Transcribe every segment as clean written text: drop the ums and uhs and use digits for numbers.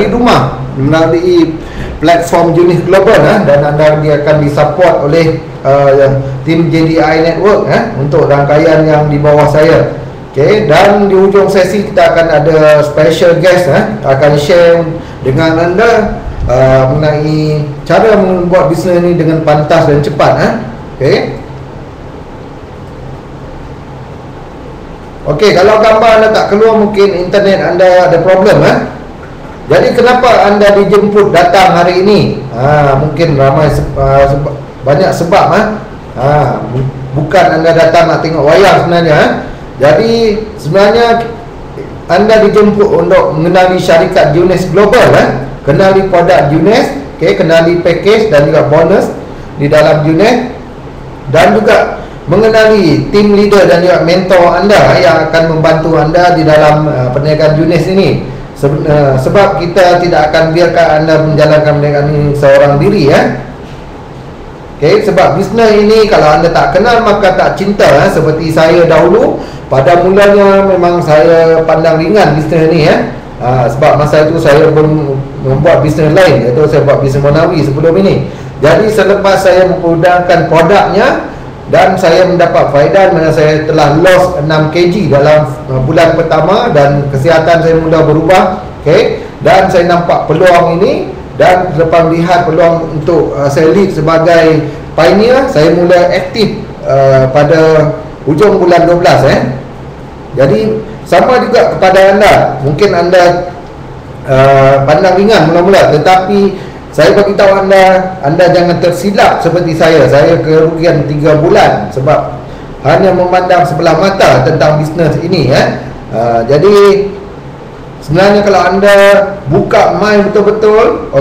dari rumah melalui platform Junis Global dan anda dia akan disupport oleh tim JDI Network untuk rangkaian yang di bawah saya. Okey, dan di hujung sesi kita akan ada special guest akan share dengan anda mengenai cara membuat bisnes ini dengan pantas dan cepat. Okey, kalau gambar anda tak keluar, mungkin internet anda ada problem. Jadi kenapa anda dijemput datang hari ini? Mungkin ramai banyak sebab. Bukan anda datang nak tengok wayang sebenarnya. Jadi sebenarnya anda dijemput untuk mengenali syarikat Junis Global, kenali produk Junis, kenali package dan juga bonus di dalam Junis, dan juga mengenali tim leader dan juga mentor anda yang akan membantu anda di dalam perniagaan Junis ini. Sebab kita tidak akan biarkan anda menjalankan perniagaan ini seorang diri. Sebab bisnes ini kalau anda tak kenal maka tak cinta. Seperti saya dahulu, pada mulanya memang saya pandang ringan bisnes ini. Sebab masa itu saya pun membuat bisnes lain, iaitu saya buat bisnes Monawi sebelum ini. Jadi selepas saya menggunakan produknya dan saya mendapat faedah, mana saya telah loss 6 kg dalam bulan pertama dan kesihatan saya mula berubah. Dan saya nampak peluang ini, dan lepas melihat peluang untuk saya lead sebagai pioneer, saya mula aktif pada hujung bulan 12. Jadi sama juga kepada anda, mungkin anda pandang ringan mula-mula, tetapi saya beritahu anda jangan tersilap seperti saya. Saya kerugian 3 bulan sebab hanya memandang sebelah mata tentang bisnes ini. Jadi sebenarnya kalau anda buka mind betul-betul,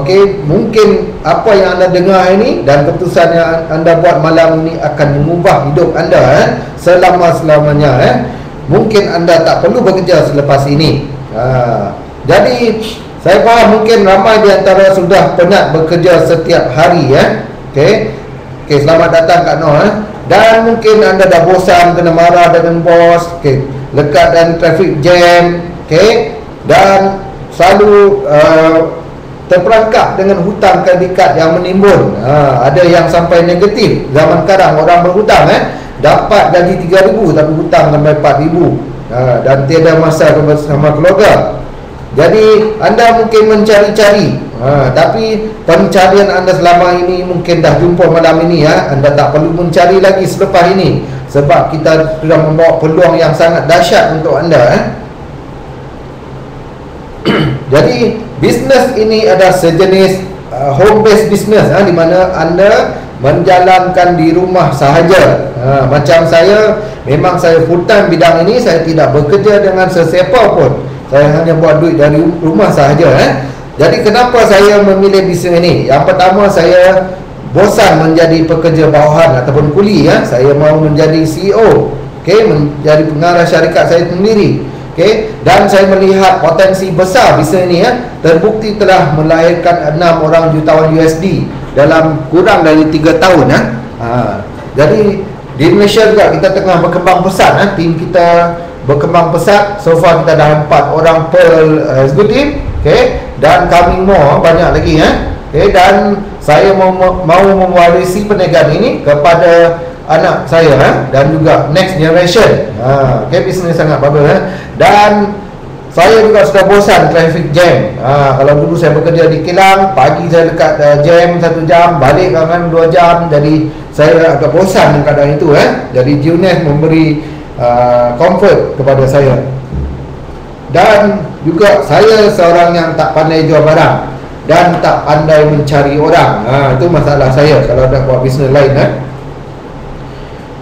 mungkin apa yang anda dengar ini dan keputusan yang anda buat malam ini akan mengubah hidup anda selama-lamanya. Mungkin anda tak perlu bekerja selepas ini. Jadi saya faham mungkin ramai di antara sudah penat bekerja setiap hari. Selamat datang Kak Noh. Dan mungkin anda dah bosan kena marah dengan bos, lekat dan traffic jam, dan selalu terperangkap dengan hutang kredit yang menimbun. Ada yang sampai negatif. Zaman sekarang orang berhutang dapat gaji 3,000 tapi hutang sampai 4,000, dan tiada masa bersama keluarga. Jadi anda mungkin mencari-cari, tapi pencarian anda selama ini mungkin dah jumpa malam ini. Anda tak perlu mencari lagi selepas ini, sebab kita sudah membawa peluang yang sangat dahsyat untuk anda. Jadi bisnes ini adalah sejenis home based business, di mana anda menjalankan di rumah sahaja. Macam saya, memang saya full time bidang ini. Saya tidak bekerja dengan sesiapa pun. Saya hanya buat duit dari rumah sahaja. Jadi kenapa saya memilih bisnes ini? Yang pertama, saya bosan menjadi pekerja bawahan ataupun kuli. Saya mahu menjadi CEO, menjadi pengarah syarikat saya sendiri. Dan saya melihat potensi besar bisnes ini. Terbukti telah melahirkan 6 orang jutawan USD dalam kurang dari 3 tahun. Jadi di Malaysia juga kita tengah berkembang pesat. Tim kita berkembang pesat. So far kita dah 4 orang per executive, dan coming more, banyak lagi. Dan saya mau mewarisi perniagaan ini kepada anak saya dan juga next generation. Bisnes sangat bagus. Dan saya juga sudah bosan traffic jam. Kalau dulu saya bekerja di kilang, pagi saya dekat jam 1 jam, balik kan 2 jam. Jadi saya agak bosan dengan keadaan itu. Jadi Junis memberi comfort kepada saya. Dan juga saya seorang yang tak pandai jual barang dan tak pandai mencari orang. Itu masalah saya kalau dah buat bisnes lain.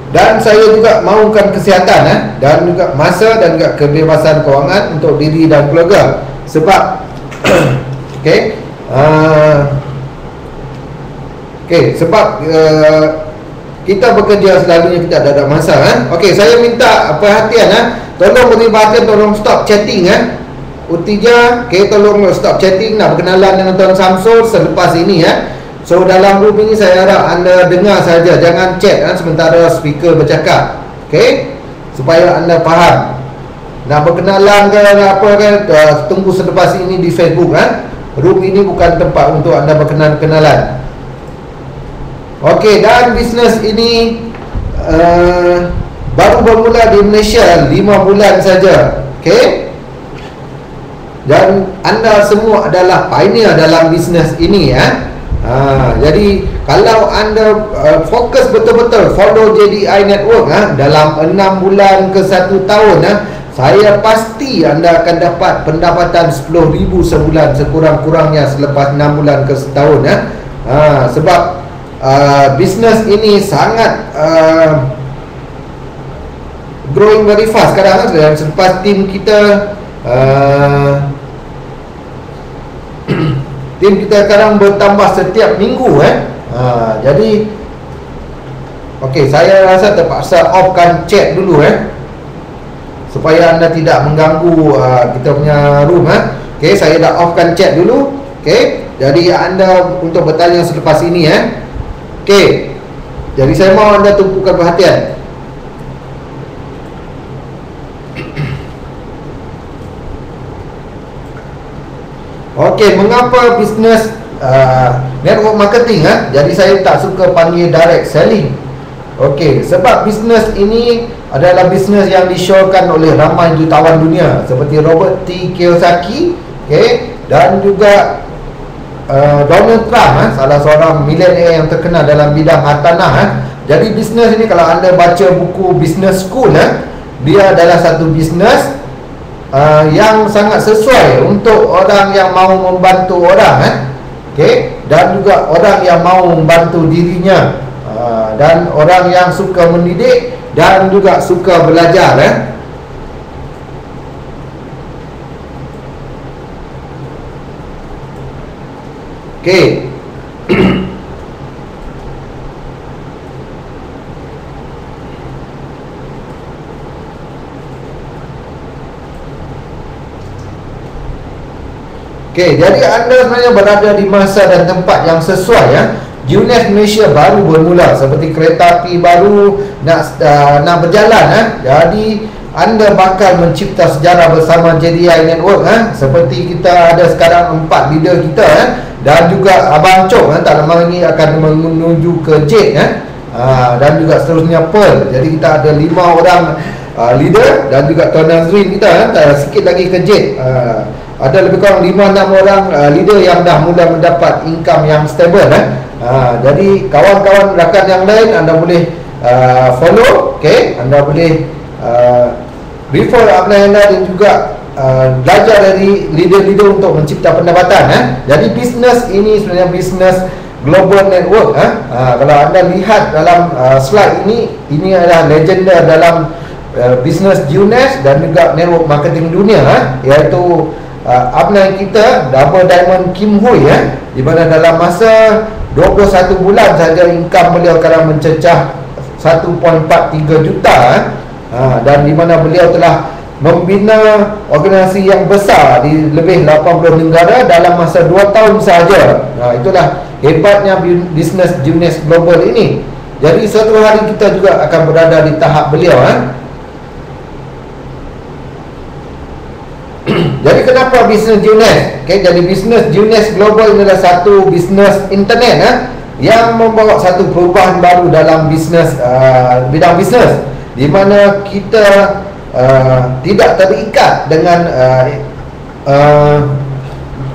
Dan saya juga mahukan kesihatan dan juga masa dan juga kebebasan kewangan untuk diri dan keluarga. Sebab sebab kita bekerja selalunya kita ada masa. Saya minta perhatian. Tolong beri perhatian, tolong stop chatting. Utija, tolong stop chatting. Nak berkenalan dengan Tuan Samsul selepas ini. So dalam room ini saya harap anda dengar saja, jangan chat sementara speaker bercakap. Supaya anda faham. Nak berkenalan ke apa ke, tunggu selepas ini di Facebook. room ini bukan tempat untuk anda berkenalan-kenalan. Okey, dan bisnes ini baru bermula di Malaysia 5 bulan saja. Okey, dan anda semua adalah pioneer dalam bisnes ini ya. Jadi kalau anda fokus betul-betul follow JDI Network dalam 6 bulan ke 1 tahun saya pasti anda akan dapat pendapatan 10,000 sebulan sekurang-kurangnya selepas 6 bulan ke setahun sebab bisnes ini sangat growing very fast sekarang dan selepas tim kita tim kita sekarang bertambah setiap minggu jadi okey, saya rasa terpaksa offkan chat dulu supaya anda tidak mengganggu kita punya room okey, saya dah offkan chat dulu. Okey, jadi anda untuk bertanya selepas ini okey, jadi saya mahu anda tumpukan perhatian. Okey, mengapa bisnes network marketing jadi saya tak suka panggil direct selling. Okey, sebab bisnes ini adalah bisnes yang disyorkan oleh ramai jutawan dunia seperti Robert T. Kiyosaki, okey, dan juga Donald Trump salah seorang milenial yang terkenal dalam bidang hartanah. Jadi bisnes ini kalau anda baca buku Business School dia adalah satu bisnes yang sangat sesuai untuk orang yang mahu membantu orang okey, dan juga orang yang mahu membantu dirinya dan orang yang suka mendidik dan juga suka belajar okey. Okey, jadi anda sebenarnya berada di masa dan tempat yang sesuai Junes Malaysia baru bermula, seperti kereta api baru nak berjalan Jadi anda bakal mencipta sejarah bersama JDI Network seperti kita ada sekarang 4 leader kita dan juga Abang Chok tak lama lagi akan menuju ke Jade dan juga seterusnya Pearl. Jadi kita ada 5 orang leader dan juga Tuan Nazrin kita sikit lagi ke Jade. Ada lebih kurang 5-6 orang leader yang dah mula mendapat income yang stable jadi kawan-kawan rakan yang lain anda boleh follow, okey, anda boleh refer upline anda dan juga belajar dari leader-leader untuk mencipta pendapatan Jadi bisnes ini sebenarnya bisnes global network kalau anda lihat dalam slide ini adalah legenda dalam bisnes Junes dan juga network marketing dunia iaitu upline kita Double Diamond Kim Hui di mana dalam masa 21 bulan saja income beliau sekarang mencecah 1.43 juta dan di mana beliau telah membina organisasi yang besar di lebih 80 negara dalam masa 2 tahun sahaja. Itulah hebatnya bisnes Junes Global ini. Jadi suatu hari kita juga akan berada di tahap beliau Jadi kenapa bisnes Junes? Okay, jadi bisnes Junes Global adalah satu bisnes internet yang membawa satu perubahan baru dalam bisnes bidang bisnes di mana kita tidak terikat dengan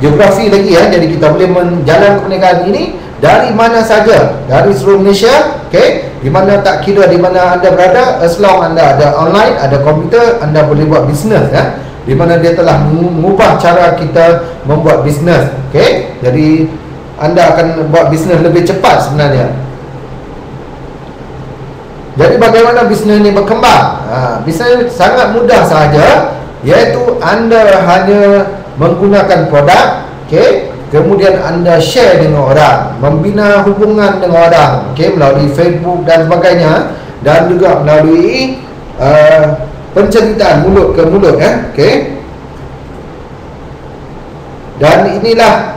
geografi lagi jadi kita boleh menjalankan perniagaan ini dari mana saja, dari seluruh Malaysia, okey, di mana tak kira di mana anda berada, as long anda ada online, ada komputer, anda boleh buat bisnes di mana dia telah mengubah cara kita membuat bisnes. Okey, jadi anda akan buat bisnes lebih cepat sebenarnya. Jadi bagaimana bisnes ini berkembang? Bisnes sangat mudah sahaja, iaitu anda hanya menggunakan produk, okey, kemudian anda share dengan orang, membina hubungan dengan orang, okey, melalui Facebook dan sebagainya, dan juga melalui penceritaan mulut ke mulut okey. Dan inilah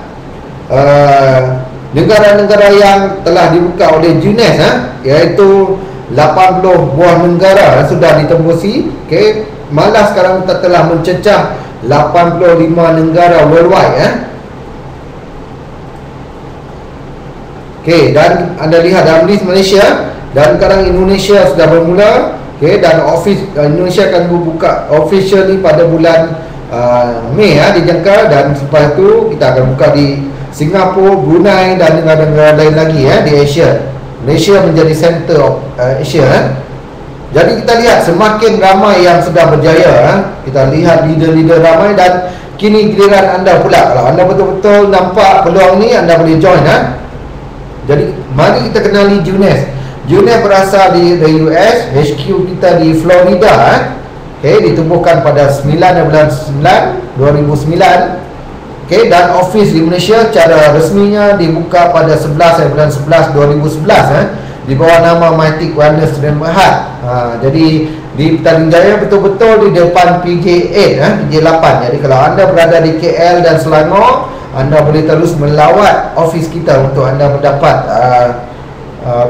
negara-negara yang telah dibuka oleh Junes iaitu 80 buah negara sudah ditembusi, okey. Malah sekarang kita telah mencecah 85 negara worldwide Okey, dan anda lihat dalam list Malaysia, dan sekarang Indonesia sudah bermula. Okey, dan office Indonesia akan buka officially pada bulan Mei dijangka, dan selepas tu kita akan buka di Singapura, Brunei dan negara-negara lain lagi di Asia. Malaysia menjadi center of Asia. Jadi kita lihat semakin ramai yang sedang berjaya. Kita lihat leader-leader ramai, dan kini giliran anda pula. Kalau anda betul-betul nampak peluang ni, anda boleh join. Jadi mari kita kenali Junes. Junes berasal dari US, HQ kita di Florida. Okey, ditubuhkan pada 9 bulan 9 2009. Okey, dan office di Malaysia cara resminya dibuka pada 11 bulan 11 2011 di bawah nama Mytic Wellness Student Berhad. Jadi di Petaling Jaya, betul-betul di depan PJ8 PJ8. Jadi kalau anda berada di KL dan Selangor, anda boleh terus melawat office kita untuk anda mendapat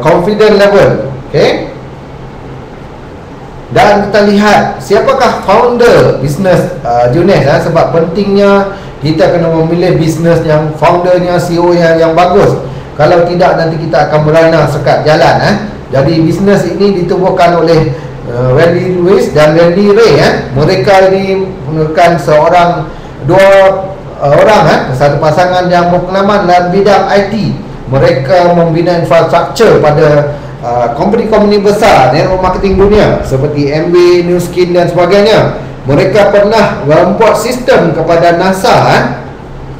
confident level. Okey. Dan kita lihat siapakah founder bisnes Junes. Sebab pentingnya kita kena memilih bisnes yang foundernya, CEO yang bagus. Kalau tidak, nanti kita akan berana sekat jalan. Jadi bisnes ini ditubuhkan oleh Randy Lewis dan Randy Ray. Mereka ini merupakan dua orang, satu pasangan yang berpengalaman dalam bidang IT. Mereka membina infrastruktur pada company-company besar network marketing dunia seperti MB, Nu Skin dan sebagainya. Mereka pernah membuat sistem kepada NASA,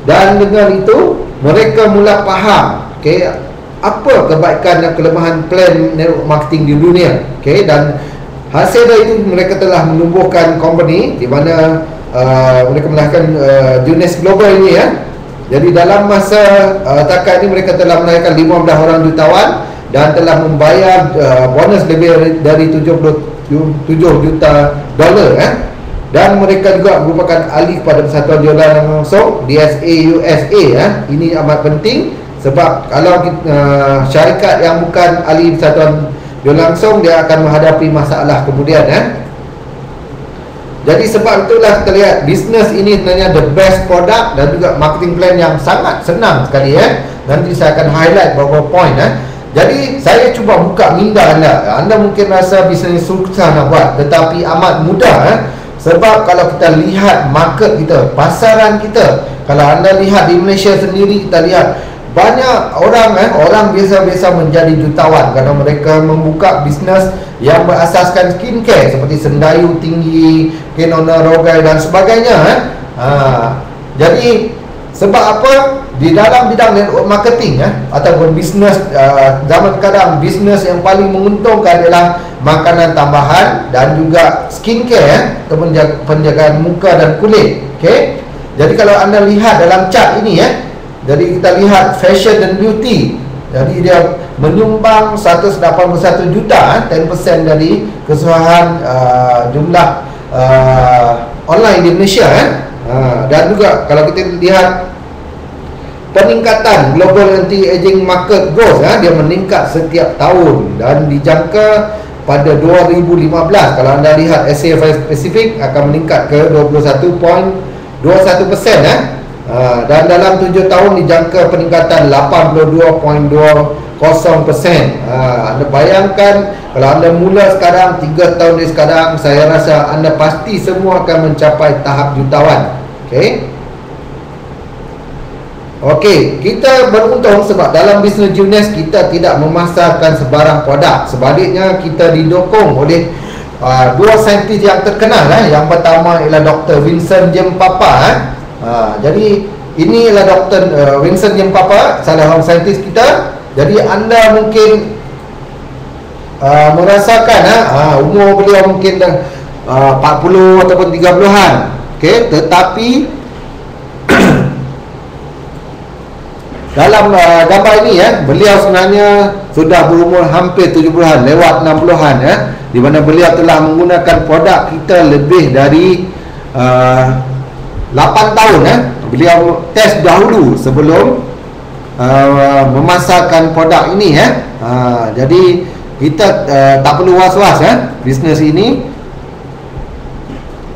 dan dengan itu mereka mula faham apa kebaikan dan kelemahan plan network marketing di dunia. Dan hasil dari itu mereka telah menumbuhkan company di mana mereka melahirkan Junes Global ini. Jadi dalam masa takat ini mereka telah melahirkan 15 orang jutawan dan telah membayar bonus lebih dari 77 juta dolar. Dan mereka juga merupakan ahli pada Persatuan Jualan Langsung DSA USA. Ini amat penting sebab kalau syarikat yang bukan ahli Persatuan Jualan Langsung, dia akan menghadapi masalah kemudian. Jadi sebab itulah kita lihat bisnes ini sebenarnya the best product dan juga marketing plan yang sangat senang sekali. Nanti saya akan highlight beberapa point. Jadi saya cuba buka minda anda. Anda mungkin rasa bisnes susah nak buat, tetapi amat mudah. Sebab kalau kita lihat market kita, pasaran kita, kalau anda lihat di Malaysia sendiri, kita lihat banyak orang orang biasa-biasa menjadi jutawan kerana mereka membuka bisnes yang berasaskan skincare seperti sendayu tinggi, Kenona Rogai dan sebagainya. Jadi sebab apa? Di dalam bidang network marketing ataupun bisnes zaman sekarang, bisnes yang paling menguntungkan adalah makanan tambahan dan juga skincare atau penjagaan muka dan kulit. Okey. Jadi kalau anda lihat dalam chart ini jadi kita lihat fashion dan beauty. Jadi dia menyumbang 181 juta, 10% dari keseluruhan jumlah online di Malaysia. Dan juga kalau kita lihat peningkatan global anti-aging market growth, dia meningkat setiap tahun dan dijangka pada 2015 kalau anda lihat ASEAN Pacific akan meningkat ke 21.21%. Dan dalam 7 tahun dijangka peningkatan 82.20%. Anda bayangkan kalau anda mula sekarang, 3 tahun dari sekarang, saya rasa anda pasti semua akan mencapai tahap jutawan. Okey, kita beruntung sebab dalam bisnes Junes kita tidak memasarkan sebarang produk. Sebaliknya kita didukung oleh dua saintis yang terkenal. Yang pertama ialah Dr. Vincent James Papa. Jadi ini ialah Dr. Vincent James Papa, salah seorang saintis kita. Jadi anda mungkin merasakan umur beliau mungkin dah 40 ataupun 30-an. Okey, tetapi dalam gambar ini beliau sebenarnya sudah berumur hampir 70-an, lewat 60-an di mana beliau telah menggunakan produk kita lebih dari 8 tahun. Beliau test dahulu sebelum memasarkan produk ini. Jadi kita tak perlu was-was bisnes ini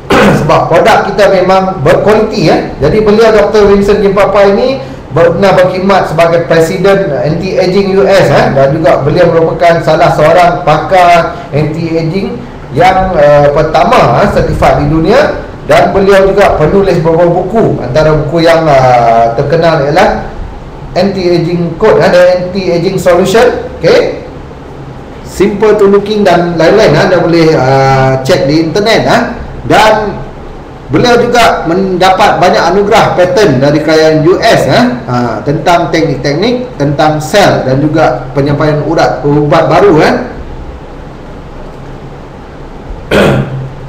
sebab produk kita memang berkualiti. Jadi beliau Dr. Vincent James Papa ini pernah berkhidmat sebagai Presiden Anti-Aging US, dan juga beliau merupakan salah seorang pakar anti-aging yang pertama certified di dunia, dan beliau juga penulis beberapa buku. Antara buku yang terkenal ialah Anti-Aging Code dan Anti-Aging Solution, Simple to Looking dan lain-lain. Anda boleh cek di internet. Dan beliau juga mendapat banyak anugerah paten dari kerajaan US tentang teknik-teknik tentang sel dan juga penyampaian ubat baru.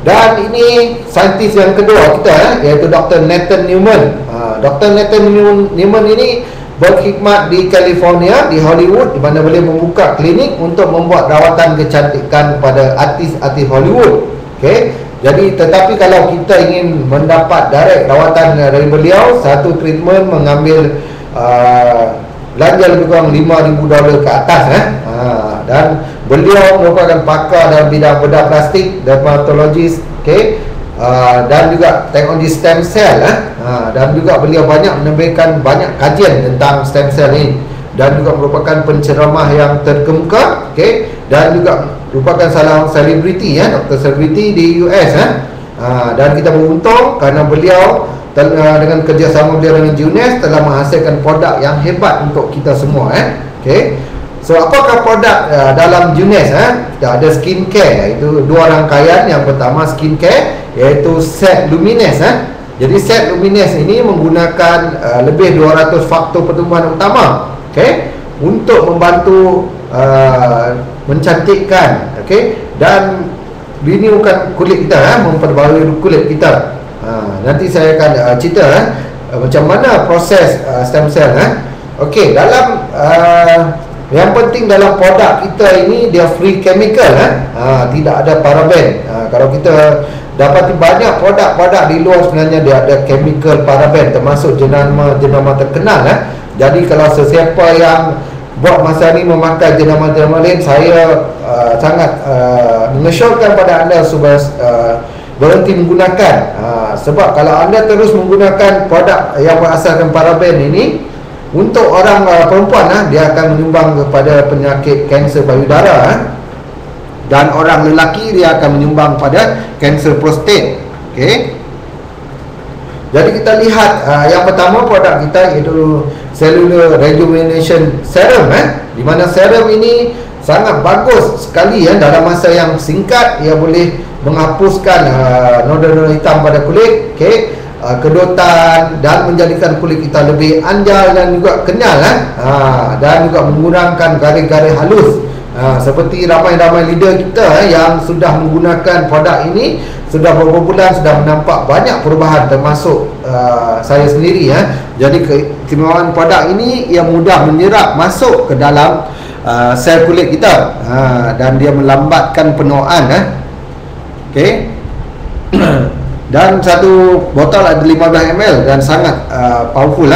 Dan ini saintis yang kedua kita, iaitu Dr. Nathan Newman. Dr. Nathan Newman ini berkhidmat di California, di Hollywood, di mana beliau membuka klinik untuk membuat rawatan kecantikan kepada artis-artis Hollywood. Jadi tetapi kalau kita ingin mendapat direct rawatan dari beliau, satu treatment mengambil belanja lebih kurang $5,000 ke atas. Dan beliau merupakan pakar dalam bidang bedah plastik, dermatologis, dan juga teknologi stem cell. Dan juga beliau banyak menerbitkan banyak kajian tentang stem cell ini, dan juga merupakan penceramah yang terkemuka, dan juga merupakan salah selebriti, doktor selebriti di US. Dan kita beruntung kerana beliau dengan kerjasama beliau dengan Junes telah menghasilkan produk yang hebat untuk kita semua. So apakah produk dalam Junes? Kita ada skincare, iaitu dua rangkaian. Yang pertama skincare, iaitu set Luminous. Jadi set Luminous ini menggunakan lebih 200 faktor pertumbuhan utama, untuk membantu mencantikkan, dan renewkan kulit kita, memperbarui kulit kita. Nanti saya akan cerita macam mana proses stem cell. Dalam yang penting dalam produk kita ini, dia free chemical, tidak ada paraben. Kalau kita dapati banyak produk-produk di luar, sebenarnya dia ada chemical paraben, termasuk jenama terkenal. Jadi kalau sesiapa yang buat masa ni memakai jenama-jenama lain, saya sangat mengesyorkan pada anda supaya berhenti menggunakan. Sebab kalau anda terus menggunakan produk yang berasaskan paraben ini, untuk orang perempuan, dia akan menyumbang kepada penyakit kanser payudara, dan orang lelaki dia akan menyumbang pada kanser prostat. Jadi kita lihat yang pertama produk kita, iaitu Cellular Rejuvenation Serum, di mana serum ini sangat bagus sekali. Dalam masa yang singkat, ia boleh menghapuskan noda-noda hitam pada kulit, kedotan, dan menjadikan kulit kita lebih anjal dan juga kenyal, dan juga mengurangkan garis-garis halus. Seperti ramai-ramai leader kita yang sudah menggunakan produk ini sudah beberapa bulan, sudah menampak banyak perubahan, termasuk saya sendiri. Jadi keistimewaan produk ini, ia mudah menyerap masuk ke dalam sel kulit kita, dan dia melambatkan penuaan. Dan satu botol ada 15 ml dan sangat powerful.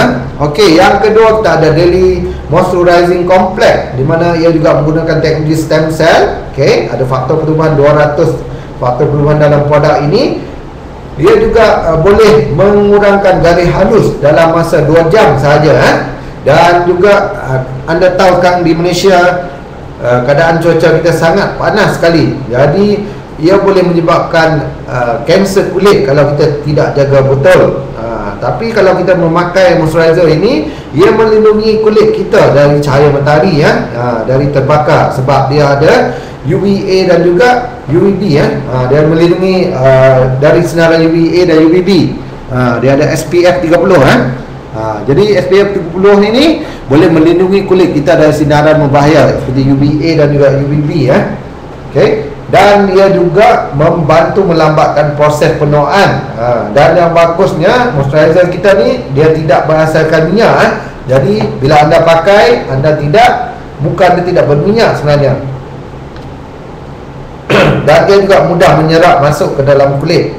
Yang kedua kita ada Daily Moisturizing Complex, di mana ia juga menggunakan teknologi stem cell. Ada faktor pertumbuhan 200 faktor pertumbuhan dalam produk ini. Dia juga boleh mengurangkan garis halus dalam masa 2 jam sahaja. Dan juga anda tahu sekarang di Malaysia keadaan cuaca kita sangat panas sekali. Jadi ia boleh menyebabkan kanser kulit kalau kita tidak jaga betul. Tapi kalau kita memakai moisturizer ini, ia melindungi kulit kita dari cahaya matahari, dari terbakar, sebab dia ada UVA dan juga UVB. Dia melindungi dari sinaran UVA dan UVB. Dia ada SPF 30. Jadi SPF 30 ini boleh melindungi kulit kita dari sinaran berbahaya seperti UVA dan juga UVB. Dan ia juga membantu melambatkan proses penuaan. Dan yang bagusnya, moisturizer kita ni dia tidak berasaskan minyak. Jadi bila anda pakai, muka anda tidak berminyak sebenarnya. Dan dia juga mudah menyerap masuk ke dalam kulit.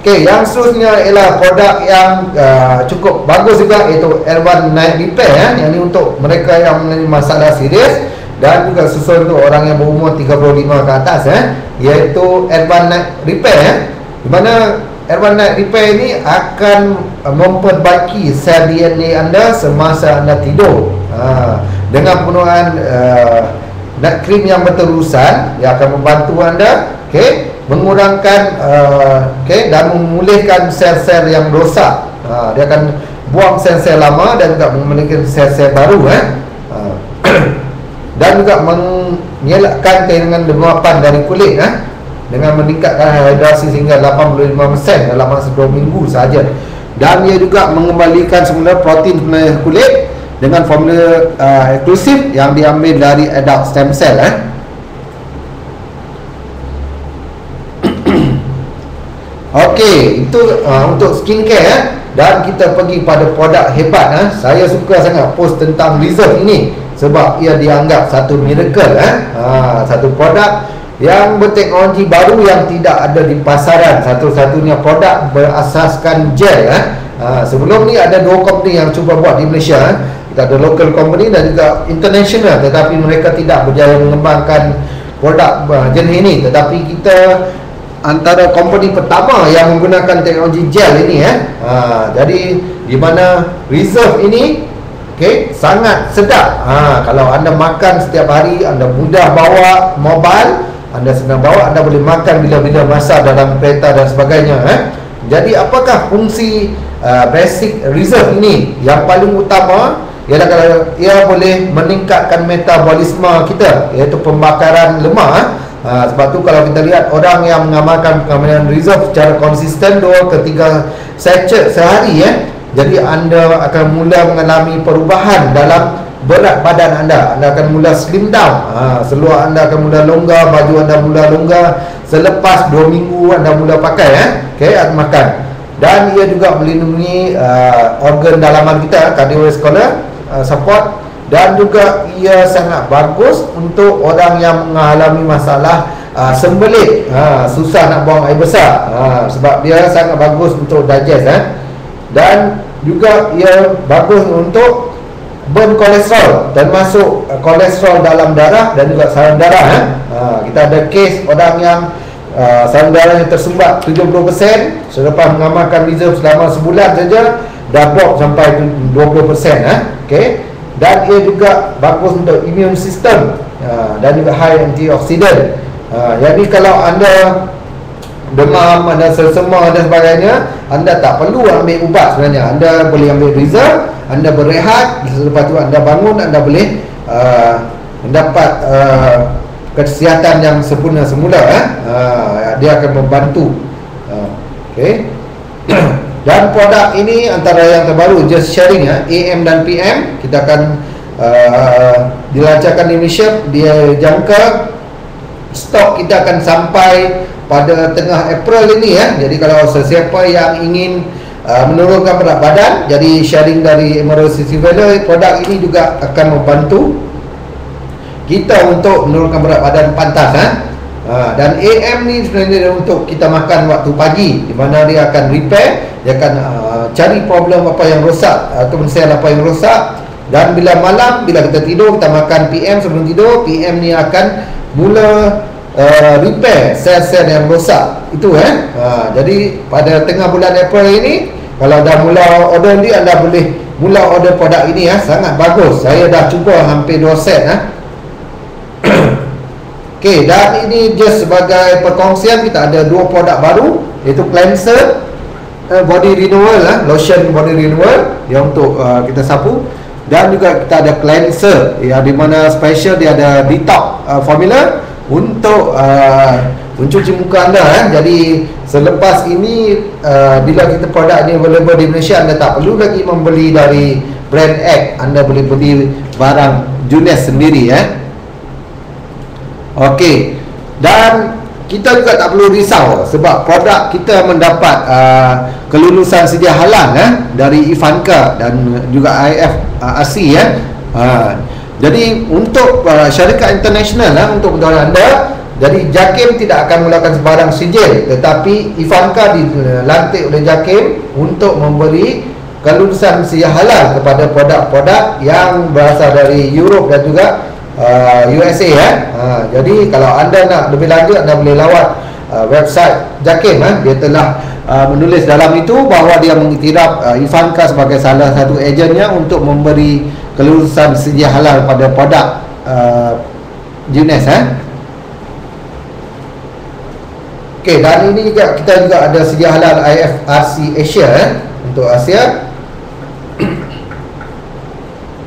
Yang seterusnya ialah produk yang cukup bagus juga, iaitu Erwan Night Repair. Yang ini untuk mereka yang mempunyai masalah serius, dan juga sesuai untuk orang yang berumur 35 ke atas, iaitu Erwan Night Repair, di mana Erwan Night Repair ini akan memperbaiki sel DNA anda semasa anda tidur. Dengan penggunaan night cream yang berterusan, dia akan membantu anda mengurangkan dan memulihkan sel-sel yang rosak. Dia akan buang sel-sel lama dan juga memulihkan sel-sel baru dan juga mengelakkan kehilangan lemupan dari kulit dengan meningkatkan hidrasi sehingga 85% dalam masa 2 minggu sahaja. Dan ia juga mengembalikan semula protein kulit dengan formula eksklusif yang diambil dari adult stem cell. Okey, itu untuk skincare dan kita pergi pada produk hebat. Saya suka sangat post tentang Reserve ini sebab ia dianggap satu miracle. Satu produk yang berteknologi baru yang tidak ada di pasaran, satu-satunya produk berasaskan gel. Sebelum ni ada 2 company yang cuba buat di Malaysia. Kita ada local company dan juga international, tetapi mereka tidak berjaya mengembangkan produk jenis ini. Tetapi kita antara company pertama yang menggunakan teknologi gel ini. Jadi di mana Reserve ini sangat sedap. Kalau anda makan setiap hari, anda mudah bawa mobile, anda senang bawa, anda boleh makan bila-bila masa dalam kereta dan sebagainya. Jadi apakah fungsi basic Reserve ini? Yang paling utama ialah kalau ia boleh meningkatkan metabolisme kita, iaitu pembakaran lemak. Sebab tu kalau kita lihat orang yang mengamalkan pengambilan Reserve secara konsisten 2 ke 3 sachet sehari, jadi anda akan mula mengalami perubahan dalam berat badan anda. Anda akan mula slim down, seluar anda akan mula longgar, baju anda mula longgar. Selepas 2 minggu anda mula pakai makan. Dan ia juga melindungi organ dalaman kita, cardiovascular support. Dan juga ia sangat bagus untuk orang yang mengalami masalah sembelit, susah nak buang air besar, sebab dia sangat bagus untuk digest. Dan juga ia bagus untuk burn kolesterol, termasuk kolesterol dalam darah dan juga saluran darah. Kita ada kes orang yang saluran darahnya tersumbat 70%, selepas mengamalkan Reserve selama sebulan saja dah drop sampai 20%. Dan ia juga bagus untuk immune system, dan juga high antioxidant. Jadi kalau anda demam, anda selsema dan sebagainya, anda tak perlu ambil ubat sebenarnya. Anda boleh ambil Reserve, anda berehat, selepas tu anda bangun, anda boleh mendapat kesihatan yang sempurna semula. Dia akan membantu. Dan produk ini antara yang terbaru, just sharing AM dan PM. Kita akan dilancarkan di Malaysia. Dia jangka stok kita akan sampai pada tengah April ini. Jadi kalau sesiapa yang ingin menurunkan berat badan, jadi sharing dari Emerald City Valley, produk ini juga akan membantu kita untuk menurunkan berat badan pantas. Dan AM ni sebenarnya untuk kita makan waktu pagi, di mana dia akan repair, dia akan cari problem apa yang rosak atau sel apa yang rosak. Dan bila malam, bila kita tidur, kita makan PM sebelum tidur. PM ni akan mula repair sel-sel yang rosak itu. Jadi pada tengah bulan April ini, kalau dah mula order ni, anda boleh mula order produk ini. Sangat bagus. Saya dah cuba hampir 2 set. Dan ini just sebagai perkongsian. Kita ada 2 produk baru, iaitu cleanser body renewal, lotion body renewal yang untuk kita sapu. Dan juga kita ada cleanser yang di mana special dia ada detox formula untuk mencuci muka anda. Jadi selepas ini, bila kita produk ini available di Malaysia, anda tak perlu lagi membeli dari brand X. Anda boleh beli barang Junes sendiri. Okey. Dan kita juga tak perlu risau sebab produk kita mendapat kelulusan sedia halal dari Ivanka dan juga IFRC. Jadi untuk syarikat international, untuk pegawai anda, jadi JAKIM tidak akan mulakan sebarang sijil, tetapi Ivanka dilantik oleh JAKIM untuk memberi kelulusan sedia halal kepada produk-produk yang berasal dari Europe dan juga USA. Jadi kalau anda nak lebih lanjut, anda boleh lawat website Jakim dia telah menulis dalam itu bahawa dia mengiktiraf Ivanka sebagai salah satu ejennya untuk memberi kelulusan sedia halal pada produk Genius. Okey, dan ini juga kita juga ada sedia halal IFRC Asia untuk Asia.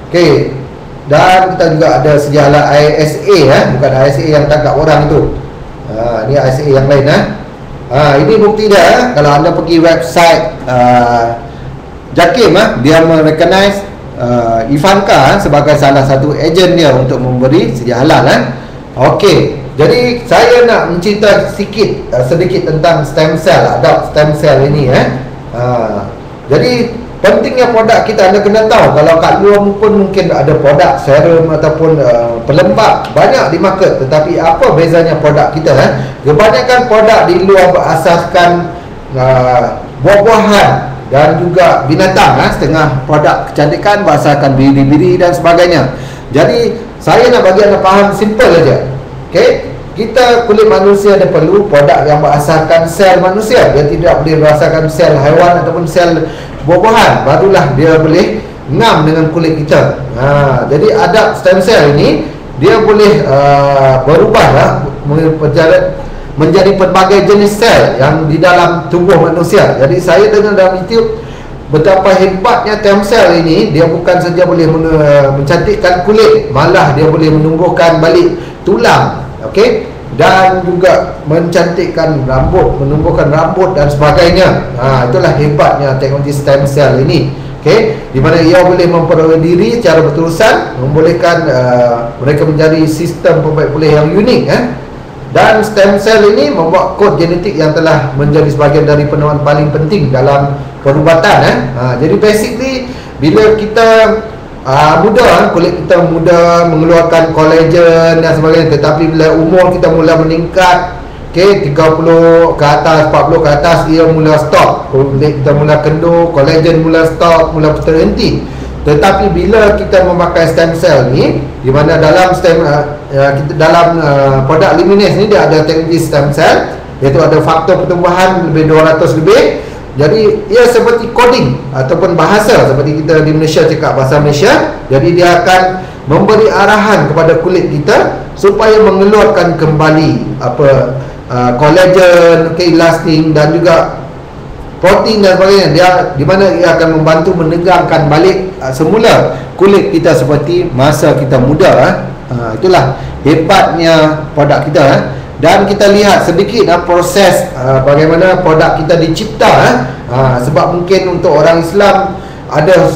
Okey, dan kita juga ada sedia halal ISA bukan ISA yang tangkap orang itu. Ini ISA yang lain ini bukti dia. Kalau anda pergi website Jakim dia merecognize Ivanka sebagai salah satu ejen dia untuk memberi sedia halal. Okey, jadi saya nak mencerita sedikit tentang stem cell, adult stem cell ini jadi pentingnya produk kita, anda kena tahu kalau kat luar pun mungkin ada produk serum ataupun pelembab banyak di market, tetapi apa bezanya produk kita? Kebanyakan produk di luar berasaskan buah-buahan dan juga binatang, setengah produk kecantikan berasaskan biri-biri dan sebagainya. Jadi saya nak bagi anda faham simple aja. Okey, kita kulit manusia ada perlu produk yang berasaskan sel manusia. Dia tidak boleh berasaskan sel haiwan ataupun sel buah-buahan, barulah dia boleh ngam dengan kulit kita. Jadi adult stem cell ini dia boleh berubah menjadi pelbagai jenis sel yang di dalam tubuh manusia. Jadi saya dengar dalam YouTube betapa hebatnya stem cell ini. Dia bukan saja boleh mencantikkan kulit, malah dia boleh menumbuhkan balik tulang, okey, dan juga mencantikkan rambut, menumbuhkan rambut dan sebagainya. Itulah hebatnya teknologi stem cell ini. Okey, di mana ia boleh memperoleh diri secara berterusan, membolehkan mereka menjadi sistem pembaik pulih yang unik. Dan stem cell ini membuat kod genetik yang telah menjadi sebahagian dari penemuan paling penting dalam perubatan. Jadi basically bila kita muda, kulit kita muda, mengeluarkan kolagen dan sebagainya, tetapi bila umur kita mula meningkat, okey, 30 ke atas, 40 ke atas, ia mula stop, kulit kita mula kendur, kolagen mula stop, mula terhenti. Tetapi bila kita memakai stem cell ni, di mana dalam dalam produk Luminex ni dia ada teknologi stem cell, iaitu ada faktor pertumbuhan lebih 200 lebih. Jadi ia seperti coding ataupun bahasa, seperti kita di Malaysia cakap bahasa Malaysia. Jadi dia akan memberi arahan kepada kulit kita supaya mengeluarkan kembali collagen, elastin dan juga protein dan sebagainya. Dia di mana ia akan membantu menegangkan balik semula kulit kita seperti masa kita muda. Itulah hebatnya produk kita. Dan kita lihat sedikit proses bagaimana produk kita dicipta. Sebab mungkin untuk orang Islam ada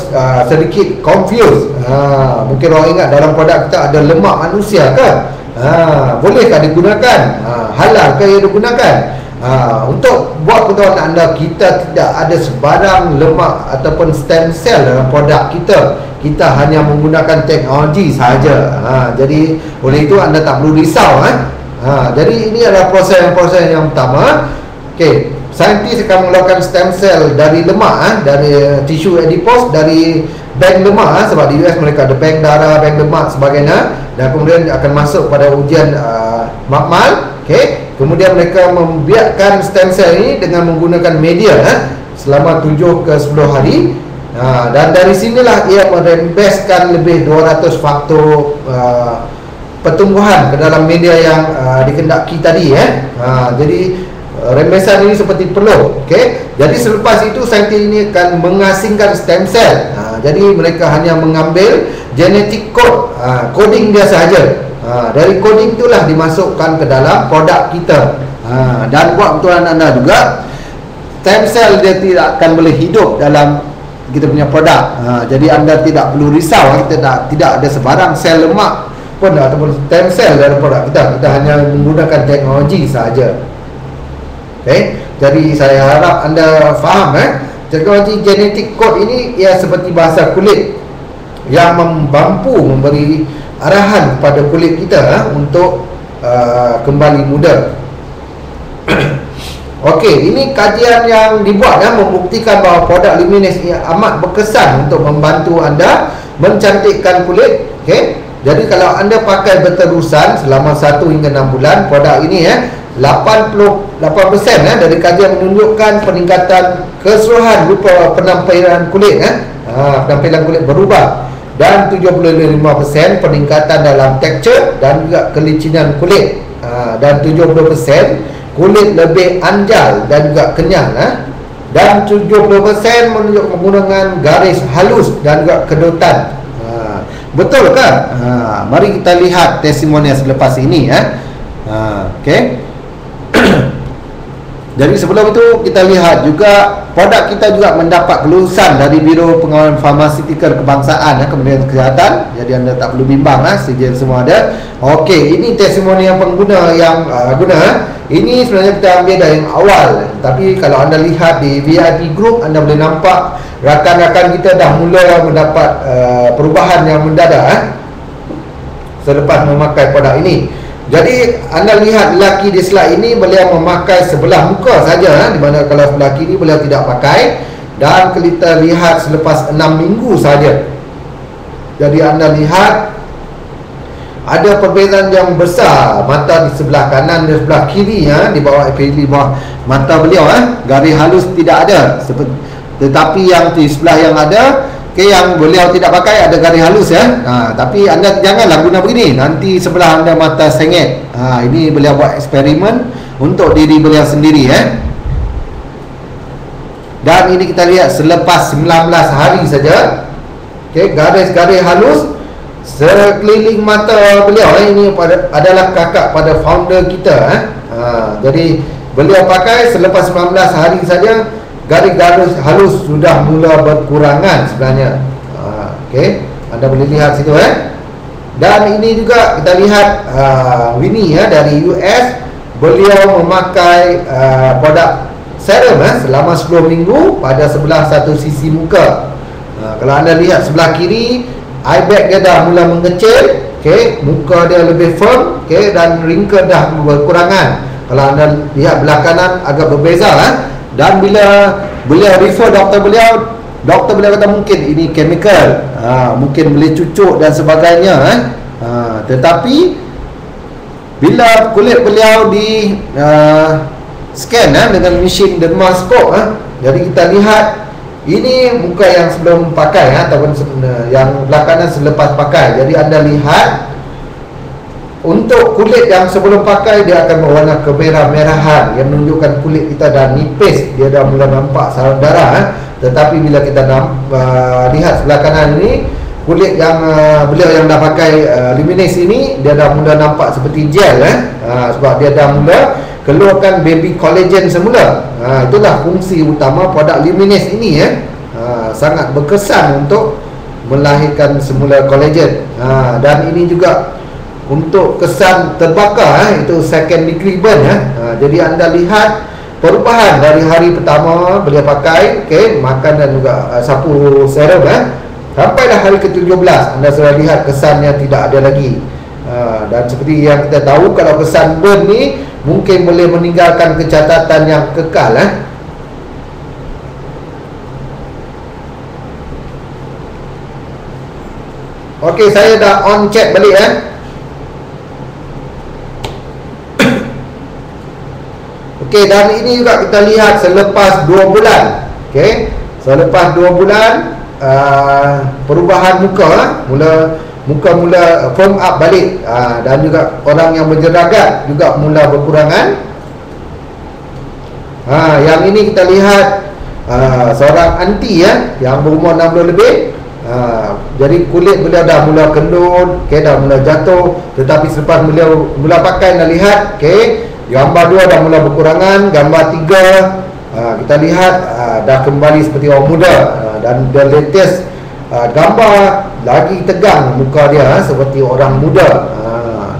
sedikit confused. Mungkin orang ingat dalam produk kita ada lemak manusia ke? Bolehkah digunakan? Halal ke ia digunakan? Untuk buat pengetahuan anda, kita tidak ada sebarang lemak ataupun stem cell dalam produk kita. Kita hanya menggunakan teknologi sahaja. Jadi oleh itu anda tak perlu risau. Jadi ini adalah proses yang pertama. Okey, saintis akan mengeluarkan stem cell dari lemak, dari tisu adipose, dari bank lemak. Sebab di US mereka ada bank darah, bank lemak sebagainya, dan kemudian akan masuk pada ujian makmal. Okey, kemudian mereka membiarkan stem cell ini dengan menggunakan media selama 7 ke 10 hari. Dan dari sinilah ia merembeskan lebih 200 faktor pertumbuhan ke dalam media yang dikendaki tadi. Jadi rembesan ini seperti peluh. Okey, jadi selepas itu saintis ini akan mengasingkan stem cell. Jadi mereka hanya mengambil genetic code, coding dia sahaja. Dari coding itulah dimasukkan ke dalam produk kita. Dan buat betulan anda juga, stem cell dia tidak akan boleh hidup dalam kita punya produk. Jadi anda tidak perlu risau, kita tidak ada sebarang sel lemak pun ataupun stem cell dalam produk kita. Kita hanya menggunakan teknologi sahaja. Okey, jadi saya harap anda faham. Teknologi genetic code ini ia seperti bahasa kulit yang mampu memberi arahan kepada kulit kita untuk kembali muda. Okey, ini kajian yang dibuat membuktikan bahawa produk Luminex amat berkesan untuk membantu anda mencantikkan kulit. Okey, jadi kalau anda pakai berterusan selama 1 hingga 6 bulan produk ini, 88% dari kajian menunjukkan peningkatan keseluruhan rupa penampilan kulit, penampilan kulit berubah, dan 75% peningkatan dalam tekstur dan juga kelicinan kulit, dan 70% kulit lebih anjal dan juga kenyal, dan 70% menunjuk penggunaan garis halus dan juga kedutan. Betul kan? Mari kita lihat testimonial selepas ini, okey. Jadi sebelum itu kita lihat juga produk kita juga mendapat kelulusan dari Biro Pengawalan Farmasikal Kebangsaan, Kementerian Kesihatan. Jadi anda tak perlu bimbang, sijil semua ada. Okey, ini testimonial pengguna yang guna. Ini sebenarnya kita ambil dari yang awal, tapi kalau anda lihat di VIP Group, anda boleh nampak rakan-rakan kita dah mula mendapat perubahan yang mendadak selepas memakai produk ini. Jadi anda lihat lelaki di slide ini, beliau memakai sebelah muka saja, di mana kalau sebelah kiri beliau tidak pakai, dan kita lihat selepas 6 minggu saja. Jadi anda lihat ada perbezaan yang besar. Mata di sebelah kanan dan sebelah kiri, di bawah bawah mata beliau, garis halus tidak ada. Tetapi yang di sebelah yang ada, yang beliau tidak pakai ada garis halus, tapi anda janganlah guna begini, nanti sebelah anda mata sengit. Ini beliau buat eksperimen untuk diri beliau sendiri, dan ini kita lihat selepas 19 hari saja. Garis-garis halus sekeliling mata beliau. Ini adalah kakak pada founder kita, jadi beliau pakai selepas 19 hari saja, garis-garis halus sudah mula berkurangan sebenarnya. Okey, anda boleh lihat situ, dan ini juga kita lihat Winnie dari US, beliau memakai produk serum selama 10 minggu pada sebelah satu sisi muka. Kalau anda lihat sebelah kiri, eye bag dia dah mula mengecil, muka dia lebih firm, dan wrinkle dah berkurangan. Kalau anda lihat belah kanan agak berbeza, dan bila beliau refer doktor beliau kata mungkin ini chemical, mungkin boleh cucuk dan sebagainya, tetapi bila kulit beliau di scan dengan mesin dermaskop, jadi kita lihat ini muka yang sebelum pakai, ataupun yang belah kanan selepas pakai. Jadi anda lihat untuk kulit yang sebelum pakai, dia akan berwarna kemerah-merahan yang menunjukkan kulit kita dah nipis, dia dah mula nampak sarang darah. Tetapi bila kita lihat sebelah kanan ini, kulit yang beliau yang dah pakai Luminous ini, dia dah mula nampak seperti gel, sebab dia dah mula keluarkan baby collagen semula. Itulah fungsi utama produk Luminous ini, sangat berkesan untuk melahirkan semula collagen. Dan ini juga untuk kesan terbakar, itu second degree burn, jadi anda lihat perubahan dari hari pertama beliau pakai, makan dan juga sapu serum, sampai dah hari ke-17 anda sudah lihat kesannya tidak ada lagi. Dan seperti yang kita tahu, kalau kesan burn ni mungkin boleh meninggalkan kecacatan yang kekal. Okey, saya dah on chat balik. Okey, dan ini juga kita lihat selepas 2 bulan. Selepas 2 bulan, perubahan muka, muka mula firm up balik, dan juga orang yang berjeragat juga mula berkurangan. Yang ini kita lihat seorang aunty, yang berumur 60 lebih. Jadi kulit beliau dah mula kendun, dah mula jatuh. Tetapi selepas beliau mula pakai, anda lihat, gambar 2 dah mula berkurangan. Gambar 3, kita lihat dah kembali seperti orang muda. Dan the latest gambar lagi tegang muka dia, seperti orang muda.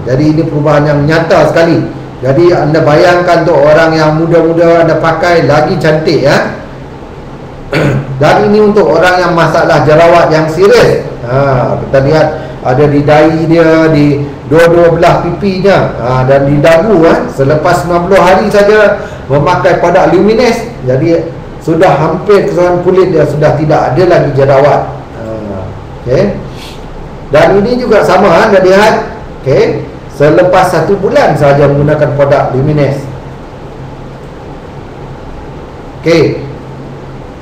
Jadi ini perubahan yang nyata sekali. Jadi anda bayangkan tu, orang yang muda-muda anda pakai lagi cantik, Dan ini untuk orang yang masalah jerawat yang serius. Kita lihat ada di dahi dia, di dua-dua belah pipinya, dan di dagu. Selepas 90 hari saja memakai produk Luminous, jadi sudah hampir keseluruhan kulit dia sudah tidak ada lagi jerawat. Dan ini juga sama, anda lihat, selepas 1 bulan sahaja menggunakan produk Luminous. Okey,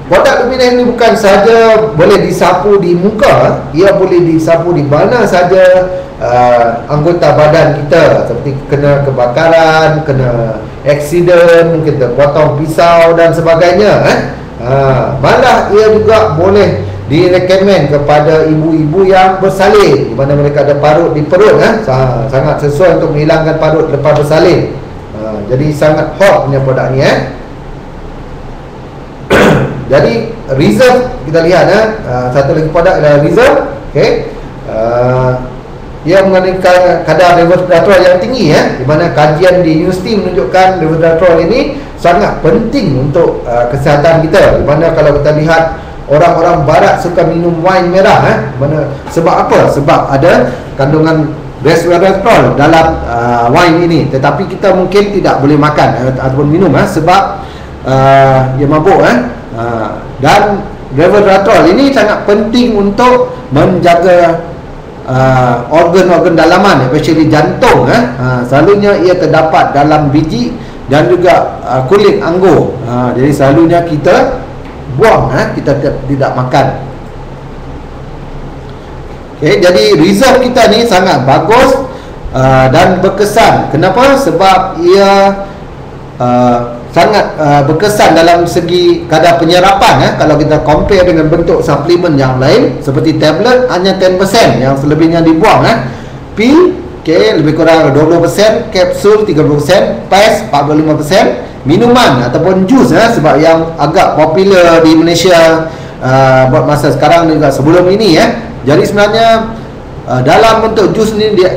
produk Luminous ini bukan sahaja boleh disapu di muka, ia boleh disapu di mana saja anggota badan kita, seperti kena kebakaran, kena aksiden, mungkin terpotong pisau dan sebagainya. Malah ia juga boleh direkomend kepada ibu-ibu yang bersalin, di mana mereka ada parut di perut. Sangat sesuai untuk menghilangkan parut lepas bersalin. Jadi sangat hot punya produk ni. Jadi Reserve, kita lihat satu lagi produk adalah Reserve. Okey, ia mengandungi kadar resveratrol yang tinggi, di mana kajian di universiti menunjukkan resveratrol ini sangat penting untuk kesihatan kita. Di mana kalau kita lihat orang-orang barat suka minum wine merah, mana sebab apa? Sebab ada kandungan resveratrol dalam wine ini, tetapi kita mungkin tidak boleh makan ataupun minum sebab dia mabuk. Dan resveratrol ini sangat penting untuk menjaga organ-organ dalaman, especially jantung. Selalunya ia terdapat dalam biji dan juga kulit anggur. Jadi selalunya kita buang, kita tidak makan. Okay, jadi Reserve kita ni sangat bagus dan berkesan. Kenapa? Sebab ia sangat berkesan dalam segi kadar penyerapan. Kalau kita compare dengan bentuk suplemen yang lain seperti tablet, hanya 10%, yang selebihnya dibuang. Pil, lebih kurang 20%, kapsul 30%, paste 45%, minuman ataupun jus, sebab yang agak popular di Malaysia buat masa sekarang juga sebelum ini. Jadi sebenarnya dalam bentuk jus ni dia,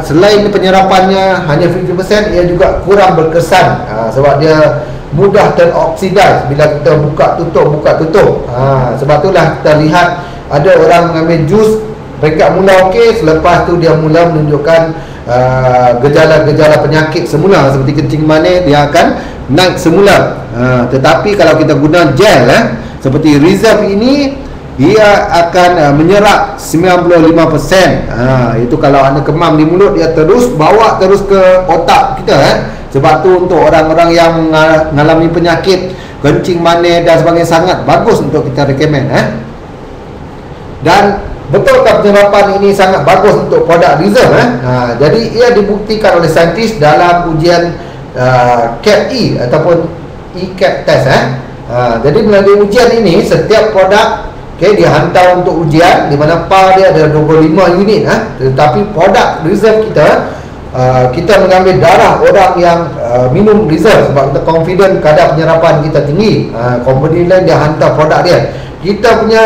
selain penyerapannya hanya 50%, ia juga kurang berkesan sebab dia mudah teroksidas bila kita buka tutup. Sebab itulah kita lihat ada orang mengambil jus peringkat mula okey, selepas tu dia mula menunjukkan gejala-gejala penyakit semula seperti kencing manis, dia akan naik semula. Tetapi kalau kita guna gel seperti Reserve ini, ia akan menyerap 95%. Itu kalau anda kemam di mulut, dia terus bawa terus ke otak kita. Sebab tu untuk orang-orang yang mengalami penyakit kencing manis dan sebagainya, sangat bagus untuk kita recommend. Dan betulkah penyerapan ini sangat bagus untuk produk Reserve? Jadi ia dibuktikan oleh saintis dalam ujian CAP-E ataupun E-CAP test. Jadi melalui ujian ini, setiap produk dihantar untuk ujian, di mana PAR dia ada 25 unit. Tetapi produk Reserve kita mengambil darah orang yang minum Reserve sebab kita confident kadar penyerapan kita tinggi. Company lain dia hantar produk dia, kita punya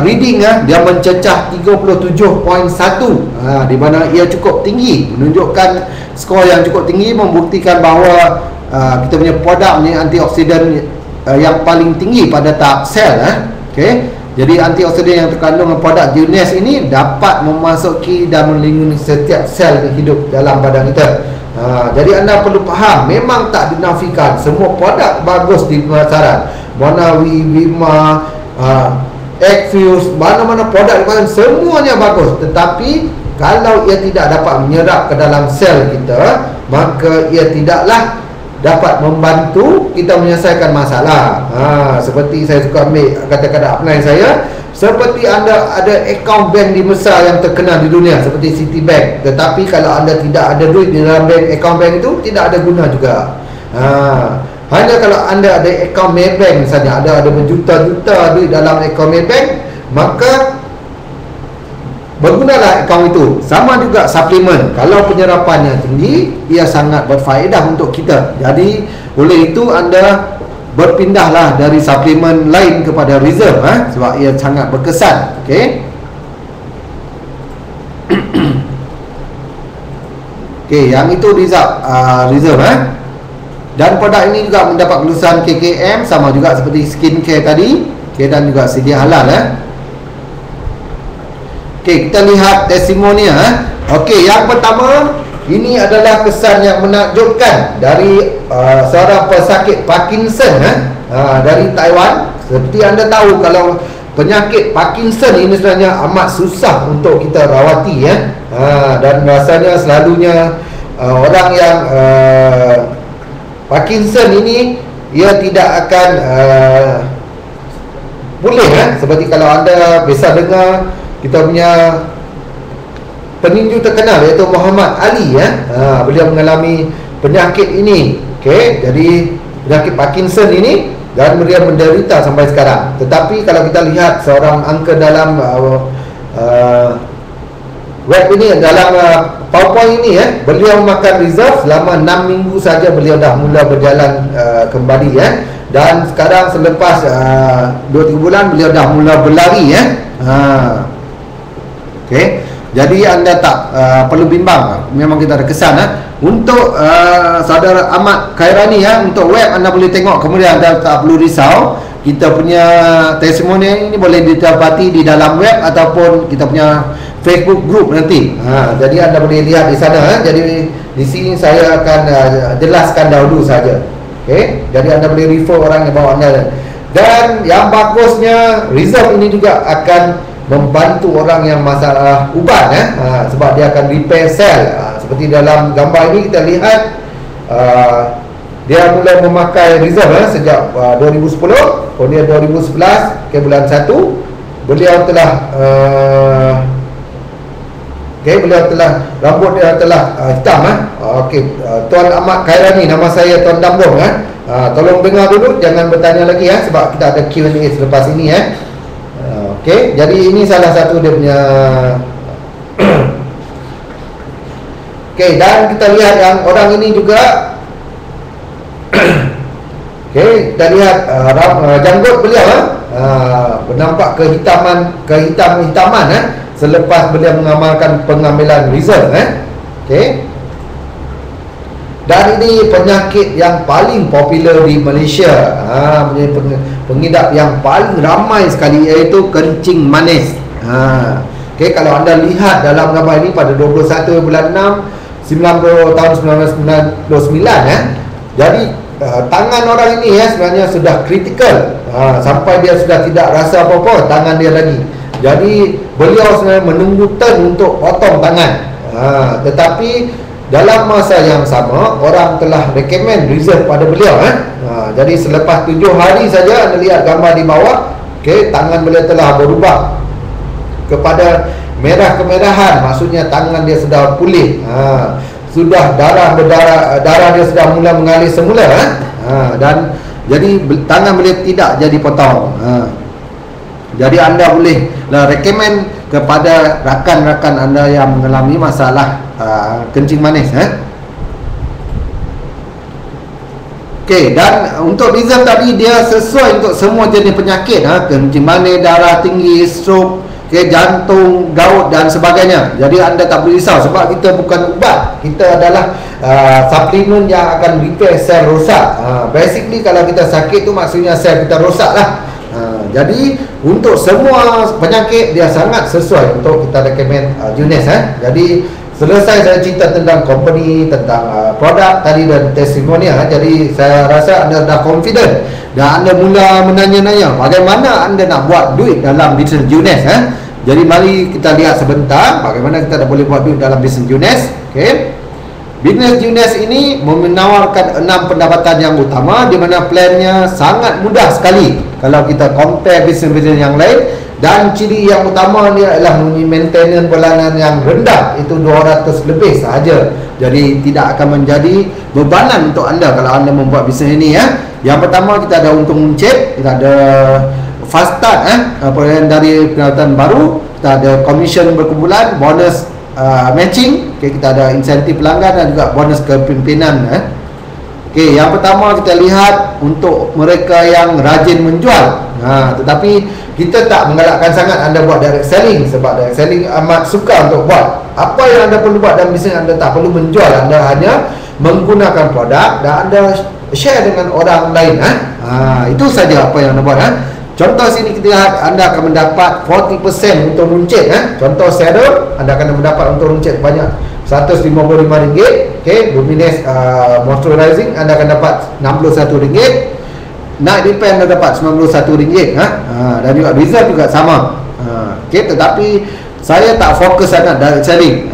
reading dia mencecah 37.1, di mana ia cukup tinggi, menunjukkan skor yang cukup tinggi, membuktikan bahawa kita punya produk ni antioksidan yang paling tinggi pada tahap sel. Jadi antioksidan yang terkandung dalam produk Luminous ini dapat memasuki dan melindungi setiap sel hidup dalam badan kita. Jadi anda perlu faham, memang tak dinafikan semua produk bagus di pasaran. Bonawi, Bima, Exfuse, mana-mana produk semuanya bagus. Tetapi kalau ia tidak dapat menyerap ke dalam sel kita, maka ia tidaklah dapat membantu kita menyelesaikan masalah. Seperti saya suka ambil kata-kata upline saya, seperti anda ada akaun bank di Mesir yang terkenal di dunia seperti Citibank, tetapi kalau anda tidak ada duit di dalam akaun bank itu, tidak ada guna juga. Hanya kalau anda ada akaun Maybank misalnya, ada berjuta-juta duit dalam akaun Maybank, maka bergunalah akaun itu. Sama juga suplemen, kalau penyerapannya tinggi, ia sangat berfaedah untuk kita. Jadi oleh itu anda berpindahlah dari suplemen lain kepada Reserve, sebab ia sangat berkesan. Okey, yang itu Reserve. Dan produk ini juga mendapat kelulusan KKM, sama juga seperti skincare tadi, dan juga sedia halal. Kita lihat testimonial. Yang pertama, ini adalah kesan yang menakjubkan dari seorang pesakit Parkinson dari Taiwan. Seperti anda tahu, kalau penyakit Parkinson ini sebenarnya amat susah untuk kita rawati ya. Dan rasanya selalunya orang yang Parkinson ini ia tidak akan pulih seperti kalau anda biasa dengar kita punya peninju terkenal iaitu Muhammad Ali ya. Beliau mengalami penyakit ini. Okey, jadi penyakit Parkinson ini, dan beliau menderita sampai sekarang. Tetapi kalau kita lihat seorang angka dalam web ini, dalam PowerPoint ini ya, beliau makan reserve selama 6 minggu saja beliau dah mula berjalan kembali ya. Dan sekarang selepas 2-3 bulan beliau dah mula berlari ya. Okey. Jadi anda tak perlu bimbang, memang kita ada kesan untuk saudara Ahmad Khairani ya. Untuk web anda boleh tengok, kemudian anda tak perlu risau. Kita punya testimoni ini boleh didapati di dalam web ataupun kita punya Facebook group nanti. Jadi anda boleh lihat di sana. Jadi di sini saya akan jelaskan dahulu saja. Okey, jadi anda boleh refer orang yang bawa anda. Dan yang bagusnya, reserve ini juga akan membantu orang yang masalah ubat sebab dia akan repair sel. Seperti dalam gambar ini kita lihat dia mula memakai reserve sejak 2010, kemudian 2011 ke bulan 1 beliau telah beliau telah, rambut dia telah hitam Tuan Ahmad Khairani, nama saya Tuan Damrong tolong dengar dulu, jangan bertanya lagi sebab kita ada Q&A selepas ini Okey, jadi ini salah satu dia punya Okey, dan kita lihat yang orang ini juga Okey, kita lihat janggut beliau bernampak kehitaman selepas beliau mengamalkan pengambilan reserve Okey. Dan ini penyakit yang paling popular di Malaysia, pengidap yang paling ramai sekali, iaitu kencing manis. Okey, kalau anda lihat dalam gambar ini pada 21 bulan 6 tahun 1999 jadi tangan orang ini sebenarnya sudah kritikal, sampai dia sudah tidak rasa apa-apa tangan dia lagi. Jadi beliau sebenarnya menunggu turn untuk potong tangan. Tetapi dalam masa yang sama orang telah recommend reserve pada beliau jadi selepas 7 hari saja, anda lihat gambar di bawah, tangan beliau telah berubah kepada merah kemerahan, maksudnya tangan dia sudah pulih, sudah darah dia sudah mula mengalir semula dan jadi tangan beliau tidak jadi potong. Jadi anda boleh recommend kepada rakan-rakan anda yang mengalami masalah kencing manis Okey, dan untuk reserve tadi dia sesuai untuk semua jenis penyakit kencing manis, darah tinggi, stroke, jantung, gout dan sebagainya. Jadi anda tak perlu risau sebab kita bukan ubat, kita adalah suplemen yang akan repair sel rosak. Basically kalau kita sakit tu maksudnya sel kita rosak lah. Jadi untuk semua penyakit dia sangat sesuai untuk kita recommend Junes Jadi selesai saya cerita tentang company, tentang produk tadi dan testimonial. Jadi saya rasa anda dah confident dan anda mula menanya-nanya bagaimana anda nak buat duit dalam bisnes Junes Jadi mari kita lihat sebentar bagaimana kita dah boleh buat duit dalam bisnes Junes. Okey. Bisnes Junes ini menawarkan 6 pendapatan yang utama, di mana plannya sangat mudah sekali kalau kita compare bisnes-bisnes yang lain. Dan ciri yang utama dia adalah maintenance bulanan yang rendah, itu 200 lebih sahaja. Jadi tidak akan menjadi bebanan untuk anda kalau anda membuat bisnes ini Yang pertama, kita ada untung muncit, kita ada fast start perolehan dari pendapatan baru, kita ada commission berkumpulan, bonus matching, kita ada insentif pelanggan dan juga bonus kepimpinan yang pertama kita lihat untuk mereka yang rajin menjual. Tetapi kita tak menggalakkan sangat anda buat direct selling, sebab direct selling amat suka untuk buat. Apa yang anda perlu buat dalam bisnes, anda tak perlu menjual, anda hanya menggunakan produk dan anda share dengan orang lain. Itu saja apa yang anda buat. Contoh sini kita lihat, anda akan mendapat 40% untuk runcit. Contoh serum, anda akan mendapat untuk runcit banyak RM155. Luminous moisturizing, anda akan dapat RM61. Night Depend anda dapat RM91, dan juga reserve juga sama. Okey, tetapi saya tak fokus sangat direct selling.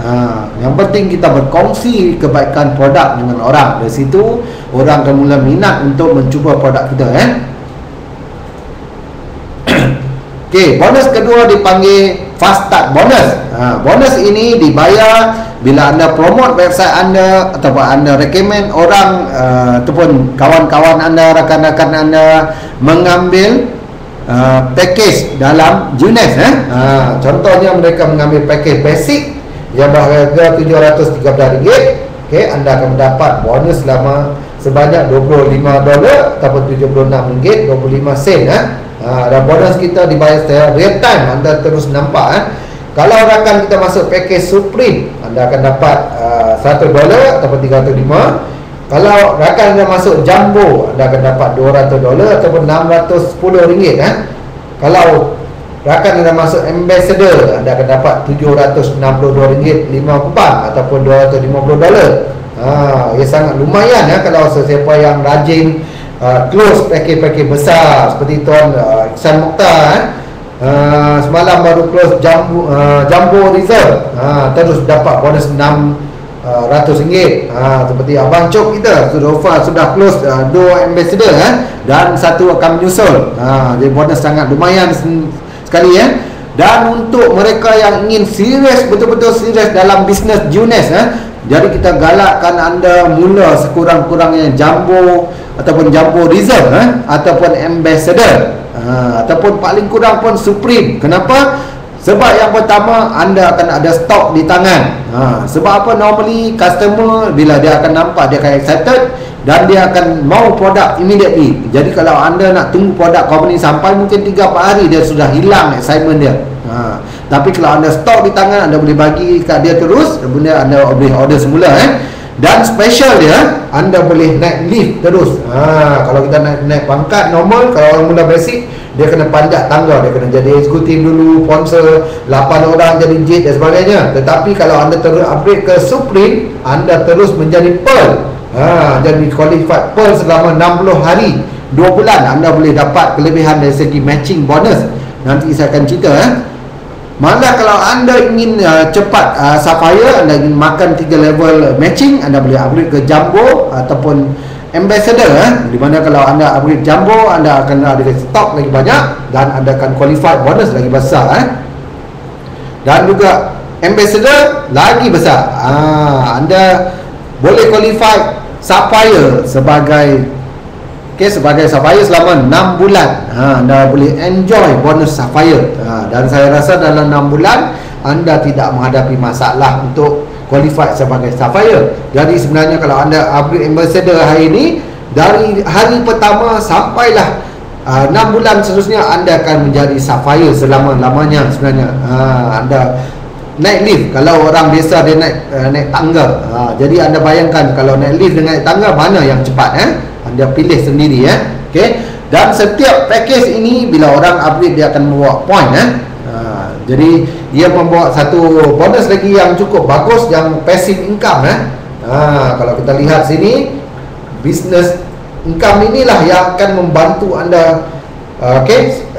Yang penting kita berkongsi kebaikan produk dengan orang. Dari situ orang akan mula minat untuk mencuba produk kita. Okey, bonus kedua dipanggil Fast Start Bonus. Bonus ini dibayar bila anda promote website anda ataupun anda recommend orang ataupun kawan-kawan anda, rakan-rakan anda mengambil package dalam Junes. Contohnya mereka mengambil package basic yang berharga RM713. Okey, anda akan mendapat bonus selama sebanyak $25 ataupun RM76.25. Dan bonus kita dibayar secara real time. Anda terus nampak. Kalau rakan kita masuk package Supreme, anda akan dapat $100 ataupun $305. Kalau rakan anda masuk Jumbo, anda akan dapat $200 ataupun RM610. Kalau rakan anda masuk Ambassador, anda akan dapat RM762.50 ataupun $250. Ia sangat lumayan kalau sesiapa yang rajin close package-package besar seperti Tuan Iksan Mokhtar. Semalam baru close Jumbo Reserve, terus dapat bonus RM600. Seperti Abang Cok kita sudah close 2 Ambassador dan 1 akan menyusul. Jadi bonus sangat lumayan sekali. Dan untuk mereka yang ingin serius, betul-betul serius dalam bisnes Junes, jadi kita galakkan anda mula sekurang-kurangnya Jumbo ataupun Jumbo Reserve, ataupun Ambassador, ataupun paling kurang pun Supreme. Kenapa? Sebab yang pertama, anda akan ada stok di tangan. Sebab apa? Normally customer bila dia akan nampak, dia akan excited dan dia akan mau produk immediately. Jadi kalau anda nak tunggu produk company sampai mungkin 3-4 hari, dia sudah hilang excitement dia. Tapi kalau anda stok di tangan, anda boleh bagi kat dia terus, kemudian anda boleh order semula. Dan special dia, anda boleh naik lift terus. Kalau kita naik pangkat normal, kalau orang mula basic, dia kena panjat tangga, dia kena jadi eksekutif dulu, sponsor 8 orang jadi jet dan sebagainya. Tetapi kalau anda terus upgrade ke Supreme, anda terus menjadi Pearl. Jadi qualified Pearl selama 60 hari, 2 bulan, anda boleh dapat kelebihan dari segi matching bonus. Nanti saya akan cerita. Malah kalau anda ingin cepat Sapphire, anda ingin makan 3 level matching, anda boleh upgrade ke Jumbo ataupun Ambassador. Di mana kalau anda upgrade Jumbo, anda akan ada stok lagi banyak dan anda akan qualified bonus lagi besar. Dan juga Ambassador lagi besar. Anda boleh qualified Sapphire sebagai sebagai Sapphire selama 6 bulan. Anda boleh enjoy bonus Sapphire. Dan saya rasa dalam 6 bulan anda tidak menghadapi masalah untuk qualified sebagai Sapphire. Jadi sebenarnya kalau anda upgrade Ambassador hari ini, dari hari pertama sampailah 6 bulan seterusnya, anda akan menjadi Sapphire selama-lamanya sebenarnya. Anda naik lift. Kalau orang biasa dia naik tangga. Jadi anda bayangkan kalau naik lift dengan naik tangga, mana yang cepat? Anda pilih sendiri. Okey. Dan setiap package ini bila orang upgrade, dia akan membawa point. Jadi dia membawa satu bonus lagi yang cukup bagus, yang passive income. Kalau kita lihat sini, business income inilah yang akan membantu anda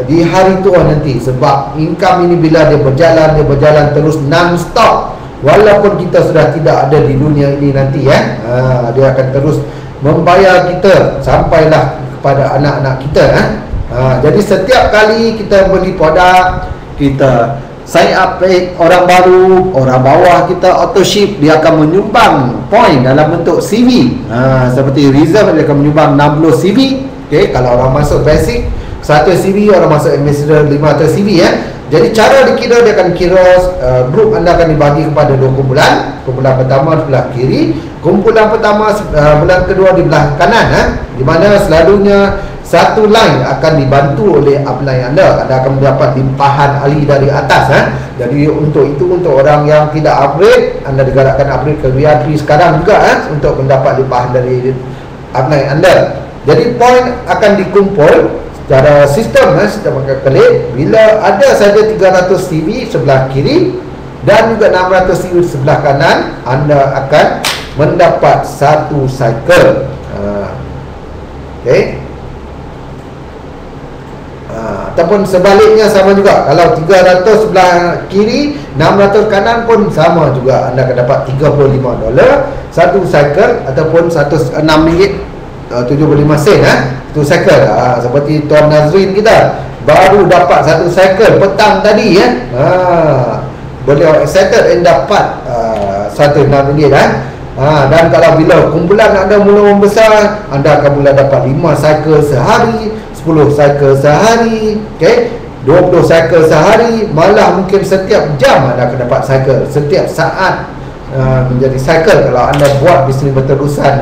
di hari tua nanti. Sebab income ini bila dia berjalan terus non-stop, walaupun kita sudah tidak ada di dunia ini nanti, dia akan terus membayar kita sampailah kepada anak-anak kita. Jadi setiap kali kita beli produk, kita sign up orang baru, orang bawah kita auto ship, dia akan menyumbang point dalam bentuk CV. Seperti Reserve, dia akan menyumbang 60 CV. Kalau orang masuk basic 100 CV, orang masuk Ambassador 500 CV. Jadi cara dikira, dia akan kira grup anda akan dibagi kepada 2 kumpulan. Kumpulan pertama di belah kiri, kumpulan pertama bulan kedua di belah kanan. Di mana selalunya satu line akan dibantu oleh upline anda. Anda akan mendapat limpahan ahli dari atas. Jadi untuk itu, untuk orang yang tidak upgrade, anda digalakkan upgrade ke VIP sekarang juga untuk mendapat limpahan dari upline anda. Jadi poin akan dikumpul secara sistem kelik. Bila ada saja 300 CV sebelah kiri dan juga 600 CV sebelah kanan, anda akan mendapat satu cycle. ataupun sebaliknya sama juga. Kalau 300 sebelah kiri, 600 kanan pun sama juga. Anda akan dapat $35 satu cycle, ataupun RM6.75 satu cycle. Seperti Tuan Nazrin kita baru dapat satu cycle petang tadi ya. Beliau excited dan dapat RM1.6 dan kalau bila kumpulan anda mula membesar, anda akan mula dapat 5 cycle sehari, 10 cycle sehari, 20 cycle sehari, malah mungkin setiap jam anda akan dapat cycle, setiap saat menjadi cycle kalau anda buat bisnes berterusan.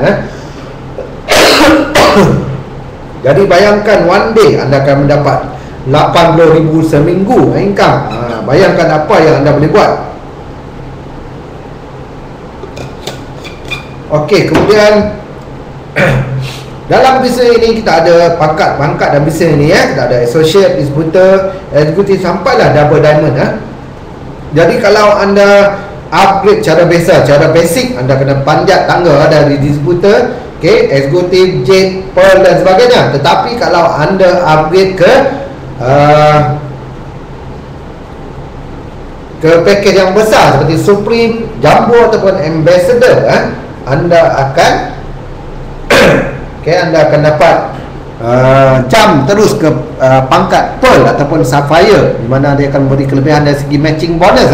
Jadi bayangkan one day anda akan mendapat 80,000 seminggu income. Bayangkan apa yang anda boleh buat. Okey, kemudian dalam bisnes ini kita ada pangkat dalam bisnes ini ya. Kita ada associate, distributor, executive, sampailah double diamond Jadi kalau anda upgrade cara biasa, cara basic, anda kena panjat tangga dari distributor, executive, jet, pearl dan sebagainya. Tetapi kalau anda upgrade ke package yang besar seperti Supreme, Jumbo ataupun Ambassador, anda akan anda akan dapat jump terus ke pangkat Pearl ataupun Sapphire, di mana dia akan memberi kelebihan dari segi matching bonus.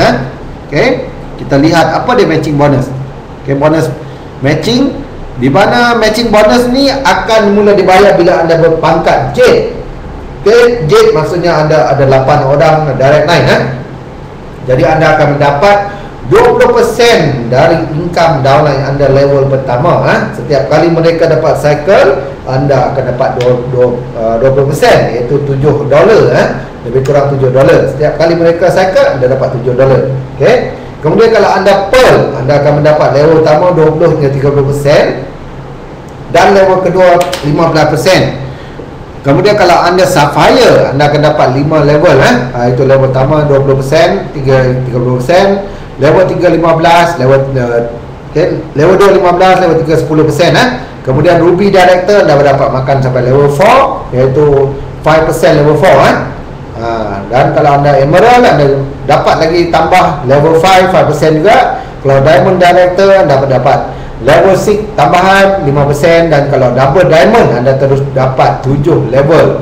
Kita lihat apa dia matching bonus. Bonus matching, di mana matching bonus ni akan mula dibayar bila anda berpangkat Jet. Jet maksudnya anda ada 8 orang direct line. Jadi anda akan mendapat 20% dari income downline anda level pertama. Setiap kali mereka dapat cycle, anda akan dapat 20%, iaitu $7, lebih kurang $7. Setiap kali mereka cycle, anda dapat $7. Kemudian kalau anda Pearl, anda akan mendapat level pertama 20 hingga 30%, dan level kedua 15%. Kemudian kalau anda Sapphire, anda akan dapat 5 level. Itu level pertama 20%, 30%, level 3 15, level 2 15, level 3 10%. Kemudian Ruby Director, anda dapat makan sampai level 4, iaitu 5% level 4. Dan kalau anda Emerald, anda dapat lagi tambah level 5% juga. Kalau Diamond Director, anda dapat level 6 tambahan 5%, dan kalau double diamond anda terus dapat 7 level.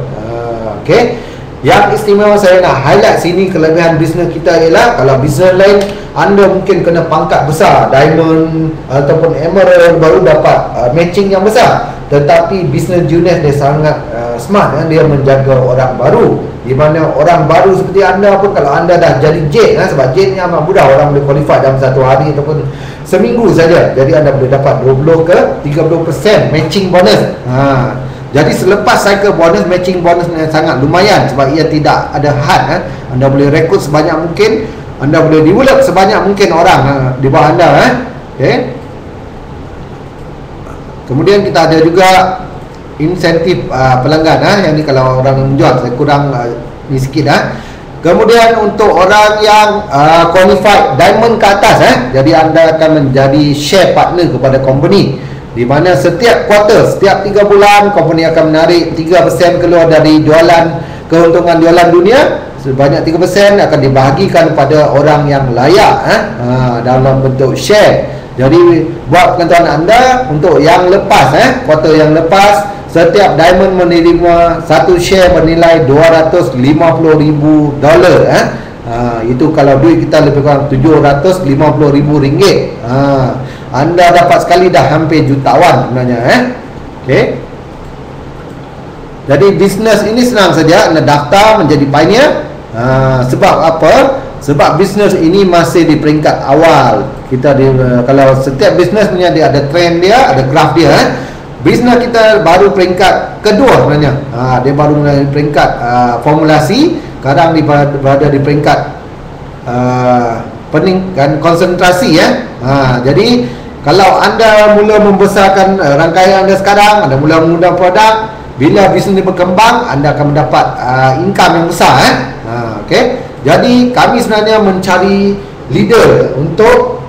Yang istimewa saya nak highlight sini, kelebihan bisnes kita ialah, kalau bisnes lain anda mungkin kena pangkat besar, diamond ataupun emerald baru dapat matching yang besar. Tetapi bisnes Junes dia sangat smart. Dia menjaga orang baru, di mana orang baru seperti anda pun, kalau anda dah jadi jet, sebab jet ni amat mudah, orang boleh qualify dalam satu hari ataupun seminggu saja. Jadi anda boleh dapat 20 ke 30% matching bonus. Jadi selepas cycle bonus, matching bonus sangat lumayan, sebab ia tidak ada had. Anda boleh rekrut sebanyak mungkin, anda boleh develop sebanyak mungkin orang di bawah anda. Kemudian kita ada juga insentif pelanggan. Yang ni kalau orang yang menjual, saya kurang ni sikit. Kemudian untuk orang yang qualified diamond ke atas, jadi anda akan menjadi share partner kepada company, di mana setiap quarter, setiap 3 bulan, company akan menarik 3% keluar dari keuntungan jualan dunia. Sebanyak 3% akan dibahagikan kepada orang yang layak dalam bentuk share. Jadi buat pengetahuan anda, untuk yang lepas, quarter yang lepas, setiap diamond menerima satu share bernilai $250,000. Itu kalau duit kita lebih kurang RM750,000. Anda dapat sekali dah hampir jutawan sebenarnya. Jadi bisnes ini senang saja, anda daftar menjadi pioneer. Sebab apa? Sebab bisnes ini masih di peringkat awal. Kalau setiap bisnes punya dia ada trend dia, ada graf dia. Bisnes kita baru peringkat kedua sebenarnya. Dia baru di peringkat formulasi. Sekarang berada di peringkat peningkatan konsentrasi. Jadi kalau anda mula membesarkan rangkaian anda sekarang, anda mula mengundang produk, bila bisnes ini berkembang, anda akan mendapat income yang besar. Jadi kami sebenarnya mencari leader untuk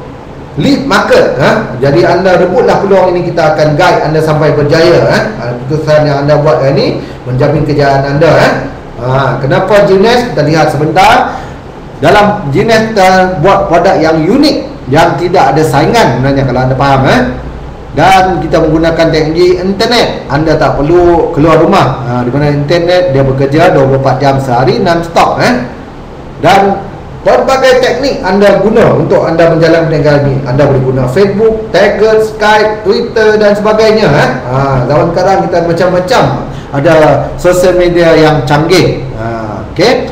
lead market. Jadi anda rebutlah peluang ini, kita akan guide anda sampai berjaya. Keputusan yang anda buat ini menjamin kejayaan anda. Kenapa Genius? Kita lihat sebentar. Dalam Genius kita buat produk yang unik, yang tidak ada saingan sebenarnya, kalau anda faham. Dan kita menggunakan teknologi internet. Anda tak perlu keluar rumah, di mana internet dia bekerja 24 jam sehari non-stop. Dan berbagai teknik anda guna untuk anda menjalankan perniagaan ini. Anda boleh guna Facebook, Telegram, Skype, Twitter dan sebagainya. Zaman sekarang kita macam-macam ada sosial media yang canggih. Okey.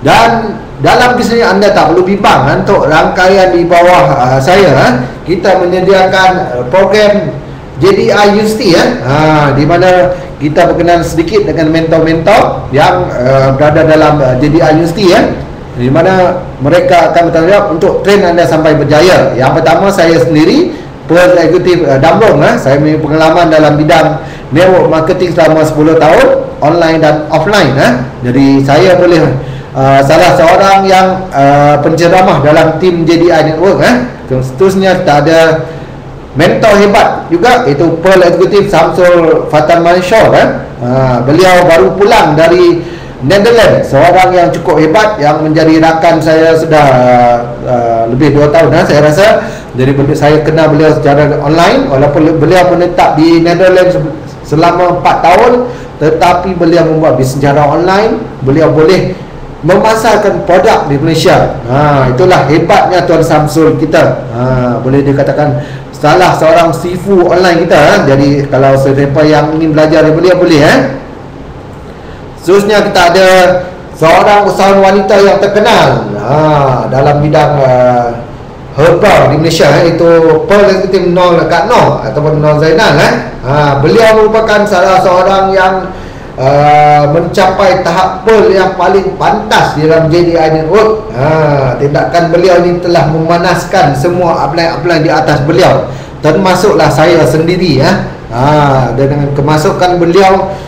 Dan dalam bisnes anda tak perlu bimbang. Untuk rangkaian di bawah saya, kita menyediakan program JDI University, di mana kita berkenalan sedikit dengan mentor-mentor yang berada dalam JDI University, di mana mereka akan bertanggungjawab untuk train anda sampai berjaya. Yang pertama, saya sendiri Pearl Executive Damrong. Saya mempunyai pengalaman dalam bidang network marketing selama 10 tahun, online dan offline. Jadi saya boleh salah seorang yang penceramah dalam tim JDI Network. Seterusnya kita ada mentor hebat juga, iaitu Pearl Executive Samsul Fatan Mansyur. Beliau baru pulang dari Netherlands, seorang yang cukup hebat, yang menjadi rakan saya sudah lebih 2 tahun saya rasa. Jadi saya kenal beliau secara online, walaupun beliau menetap di Netherlands selama 4 tahun, tetapi beliau membuat bisnes secara online. Beliau boleh memasarkan produk di Malaysia. Itulah hebatnya Tuan Samsul kita. Boleh dikatakan salah seorang sifu online kita. Jadi kalau sesiapa yang ingin belajar dari beliau boleh. Seterusnya kita ada seorang usahawan wanita yang terkenal dalam bidang herbal di Malaysia, iaitu Pearl Executive Nol Kak Noh ataupun Nol Zainal. Beliau merupakan salah seorang yang mencapai tahap Pearl yang paling pantas di dalam JDI Network. Tindakan beliau ini telah memanaskan semua upline-upline di atas beliau, termasuklah saya sendiri. Dan dengan kemasukan beliau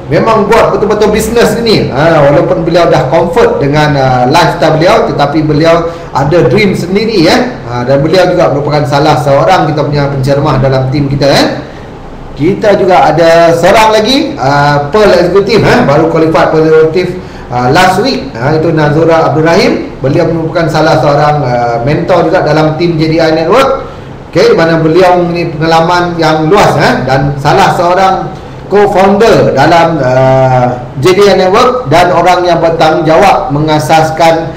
memang buat betul-betul bisnes ini. Walaupun beliau dah comfort dengan lifestyle beliau, tetapi beliau ada dream sendiri. Dan beliau juga merupakan salah seorang kita punya penceramah dalam tim kita. Kita juga ada seorang lagi Pearl Executive, baru qualified Pearl Executive last week, itu Nazura Abdul Rahim. Beliau merupakan salah seorang mentor juga dalam tim JDI Network. Di mana beliau mempunyai pengalaman yang luas, dan salah seorang co-founder dalam JDI Network, dan orang yang bertanggungjawab mengasaskan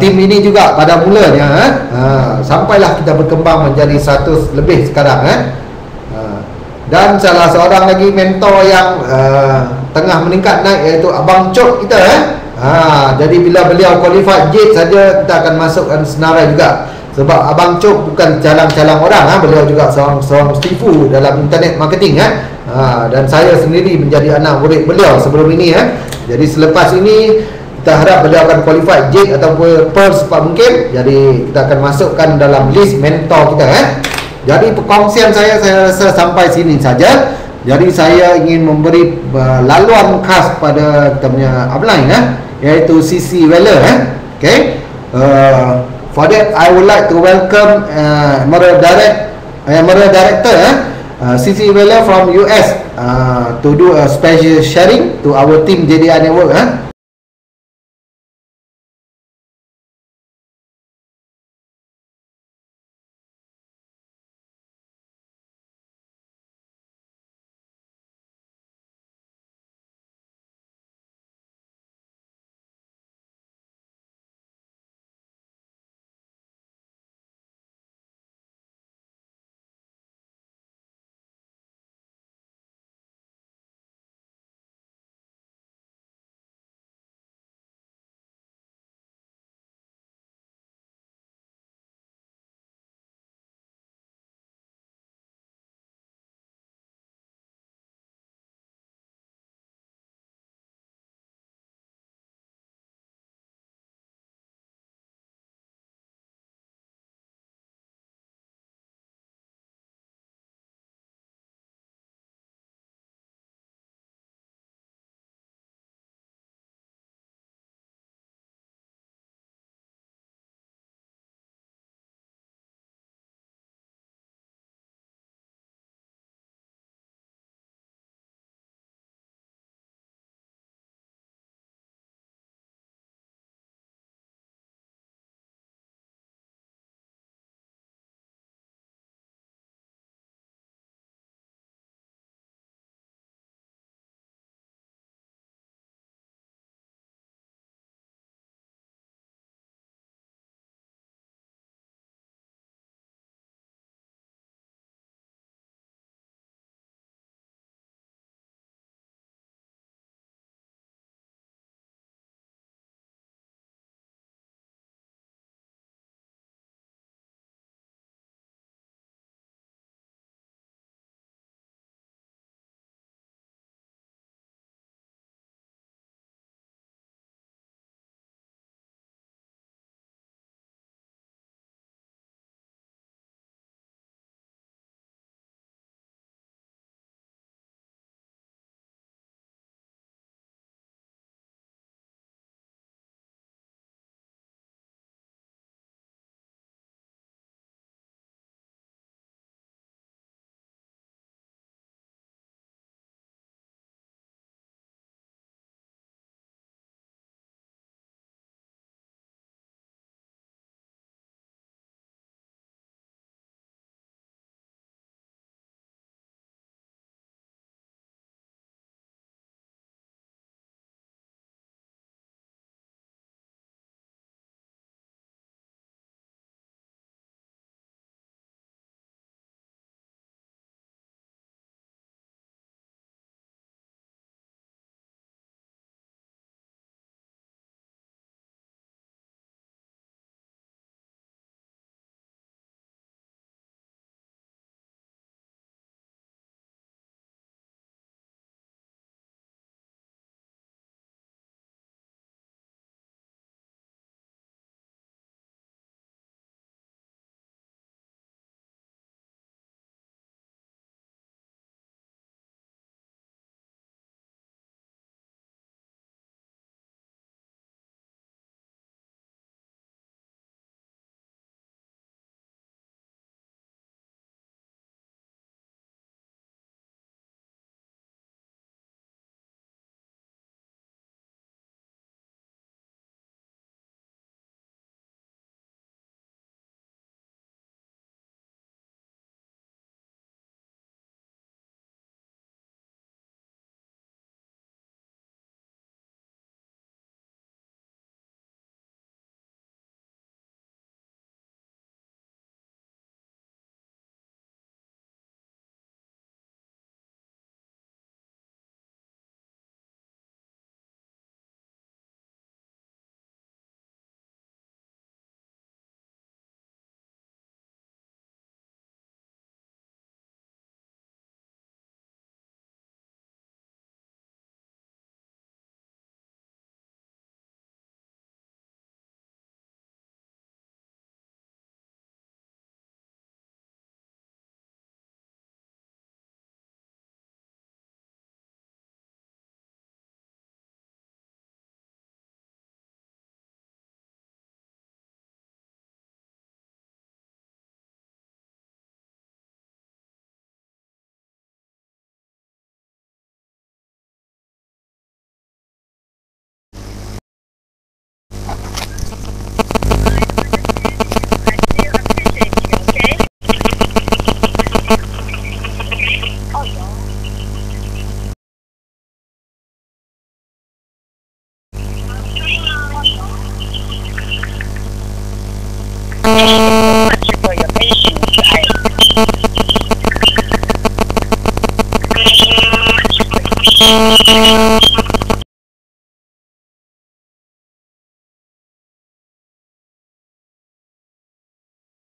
tim ini juga pada mulanya. Sampailah kita berkembang menjadi 100 lebih sekarang. Dan salah seorang lagi mentor yang tengah meningkat naik, iaitu Abang Cok kita. Jadi bila beliau qualified J saja, kita akan masukkan senarai juga. Sebab Abang Cok bukan calang-calang orang, beliau juga seorang sifu dalam internet marketing. Dan saya sendiri menjadi anak murid beliau sebelum ini. Jadi selepas ini kita harap beliau akan qualified J ataupun Pearl secepat mungkin. Jadi kita akan masukkan dalam list mentor kita. Jadi perkongsian saya rasa sampai sini saja. Jadi saya ingin memberi laluan khas pada kita punya upline, iaitu CC Weller. For that, I would like to welcome Emerald Director CC Weller from US to do a special sharing to our team JDI Network.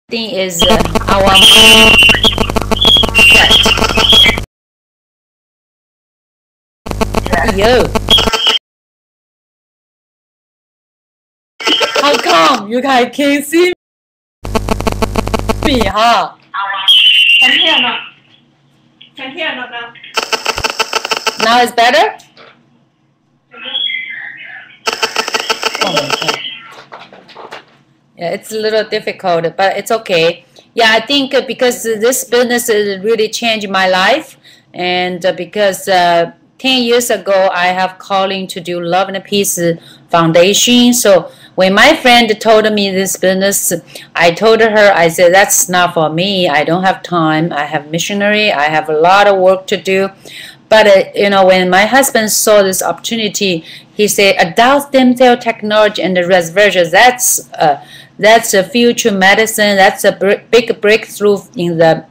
thing is our mindset. Yo, how come you guys can't see me, huh? Can hear not? Can hear not now? Now it's better? Oh my God. Yeah, it's a little difficult, but it's okay. Yeah, I think because this business really changed my life, and because 10 years ago I have calling to do Love and Peace Foundation. So when my friend told me this business, I told her, I said, that's not for me. I don't have time. I have missionary. I have a lot of work to do. But you know, when my husband saw this opportunity, he said, adult stem cell technology and the reservation, that's a future medicine. That's a big breakthrough in the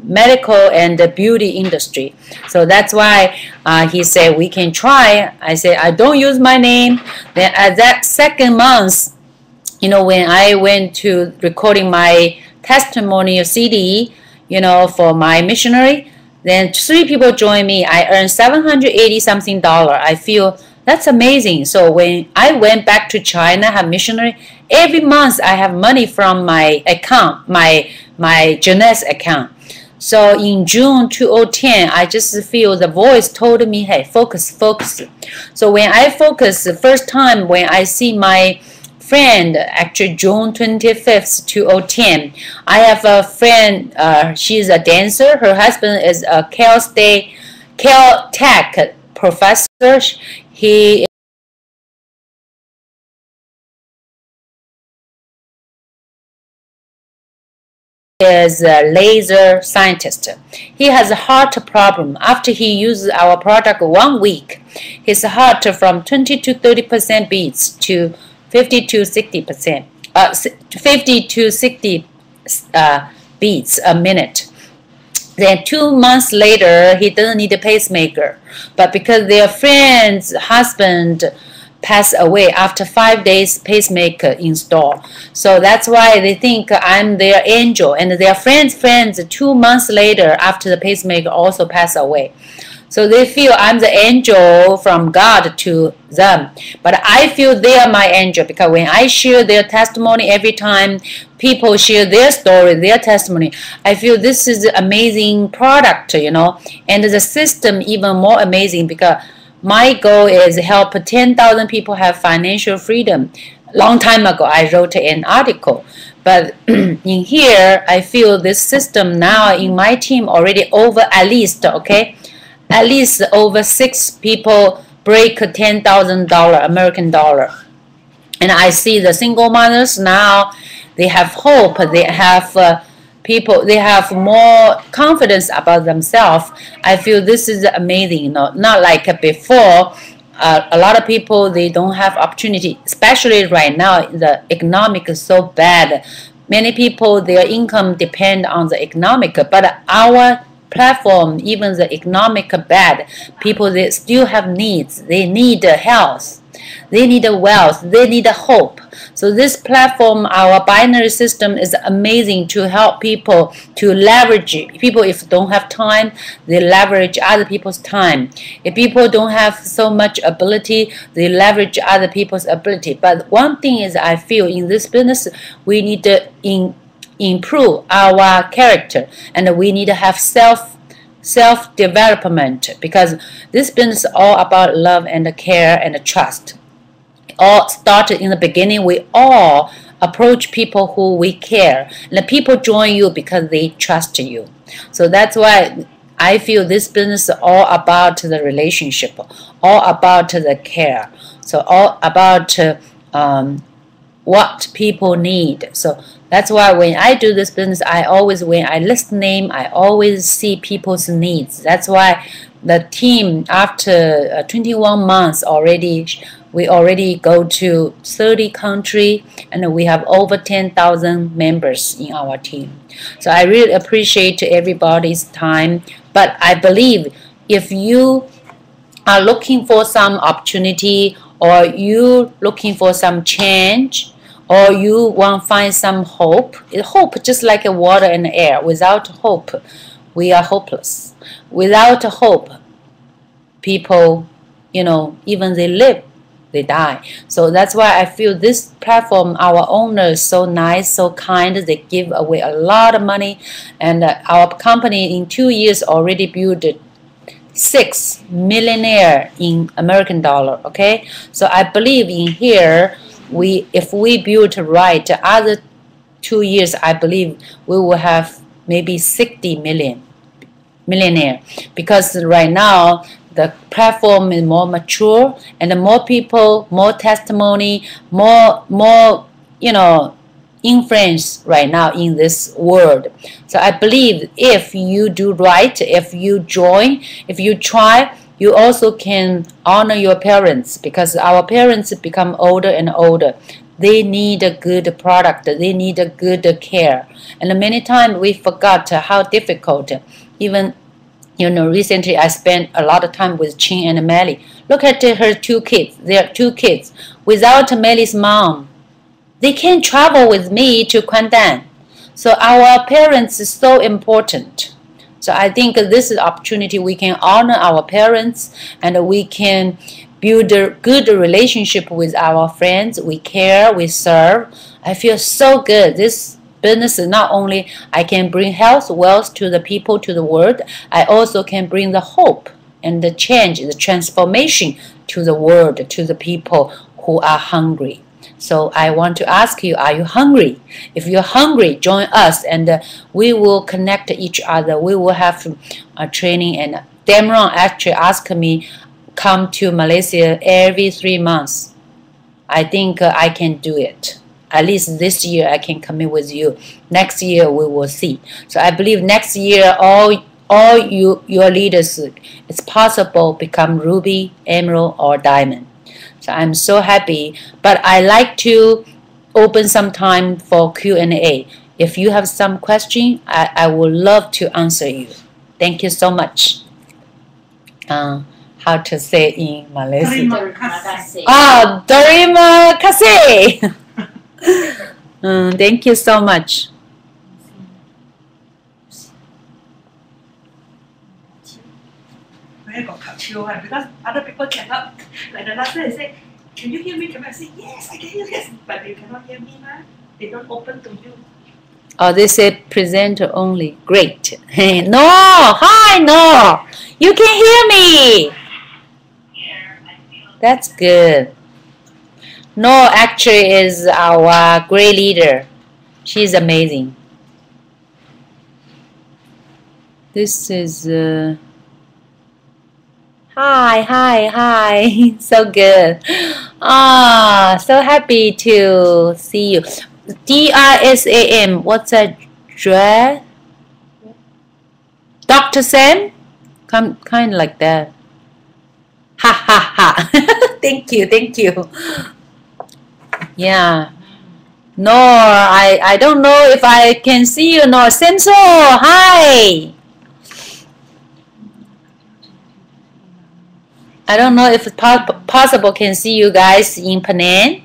medical and the beauty industry. So that's why he said we can try. I said I don't use my name. Then at that second month, you know, when I went to recording my testimonial CD, you know, for my missionary, then 3 people joined me. I earned $780 something. I feel that's amazing. So when I went back to China, have missionary, every month I have money from my account, my Jeunesse account. So in June 2010, I just feel the voice told me, hey, focus, focus. So when I focus, the first time when I see my friend, actually June 25th, 2010, I have a friend, she's a dancer. Her husband is a Caltech professor. He is a laser scientist. He has a heart problem. After he uses our product 1 week, his heart from 20 to 30% beats to 50 to 60%, 50 to 60 beats a minute. Then 2 months later, he doesn't need a pacemaker. But because their friend's husband passed away after 5 days pacemaker install. So that's why they think I'm their angel. And their friends 2 months later after the pacemaker also passed away. So they feel I'm the angel from God to them. But I feel they are my angel because when I share their testimony, every time people share their story, their testimony, I feel this is an amazing product, you know. And the system even more amazing because my goal is help 10,000 people have financial freedom. Long time ago, I wrote an article. But in here, I feel this system now in my team already over at least over 6 people break $10,000 American dollar. And I see the single mothers now, they have hope, they have people, they have more confidence about themselves. I feel this is amazing, you know, not like before. A lot of people, they don't have opportunity, especially right now, the economic is so bad. Many people, their income depend on the economic, but our platform, even the economic bad, people, they still have needs. They need health. They need wealth. They need hope. So this platform, our binary system, is amazing to help people to leverage. People, if don't have time, they leverage other people's time. If people don't have so much ability, they leverage other people's ability. But one thing is, I feel in this business, we need to improve our character, and we need to have self-development, because this business is all about love and care and trust. All started in the beginning. We all approach people who we care, and the people join you because they trust you. So that's why I feel this business is all about the relationship, all about the care, so all about what people need. So that's why when I do this business, I always, when I list name, I always see people's needs. That's why the team, after 21 months already, we already go to 30 countries, and we have over 10,000 members in our team. So I really appreciate everybody's time. But I believe if you are looking for some opportunity, or you looking for some change, or you want to find some hope. Hope just like a water and air. Without hope, we are hopeless. Without hope, people, even they live, they die. So that's why I feel this platform, our owner is so nice, so kind. They give away a lot of money, and our company in 2 years already built 6 millionaire in American dollar. Okay, so I believe in here, if we build right, other 2 years, I believe we will have maybe 60 millionaire, because right now the platform is more mature, and the more people, more testimony, more influence right now in this world. So I believe if you do right, if you join, if you try, you also can honor your parents, because our parents become older and older. They need a good product, they need a good care, and many times we forgot how difficult. Even recently I spent a lot of time with Chin and Melly. Look at her 2 kids. They are 2 kids. Without Melly's mom, they can't travel with me to Kuantan. So our parents is so important. So I think this is an opportunity we can honor our parents, and we can build a good relationship with our friends. We care, we serve. I feel so good. This business is not only I can bring health, wealth to the people, to the world, I also can bring the hope and the change, the transformation to the world, to the people who are hungry. So I want to ask you, are you hungry? If you're hungry, join us, and we will connect each other. We will have a training, and Damron actually asked me come to Malaysia every 3 months. I think I can do it. At least this year I can commit with you. Next year we will see. So I believe next year all your leaders, it's possible become ruby, emerald, or diamond. So I'm so happy. But I like to open some time for Q&A. If you have some question, I would love to answer you. Thank you so much. How to say in Malaysia? Terima kasih. Thank you so much. I got cut chill one because other people cannot. Like the last time they say, "Can you hear me?" Can I say, "Yes, I can hear you." But they cannot hear me, man. They don't open to you. Oh, they say presenter only. Great. No, hi, no. You can hear me. That's good. No, actually is our great leader. She's amazing. This is hi. So good. So happy to see you. DRSAM, what's that? Dr. Sam? Kind of like that. Ha ha ha. Thank you. Yeah. No, I don't know if I can see you. No, Senso, hi. I don't know if it's possible can see you guys in Penang.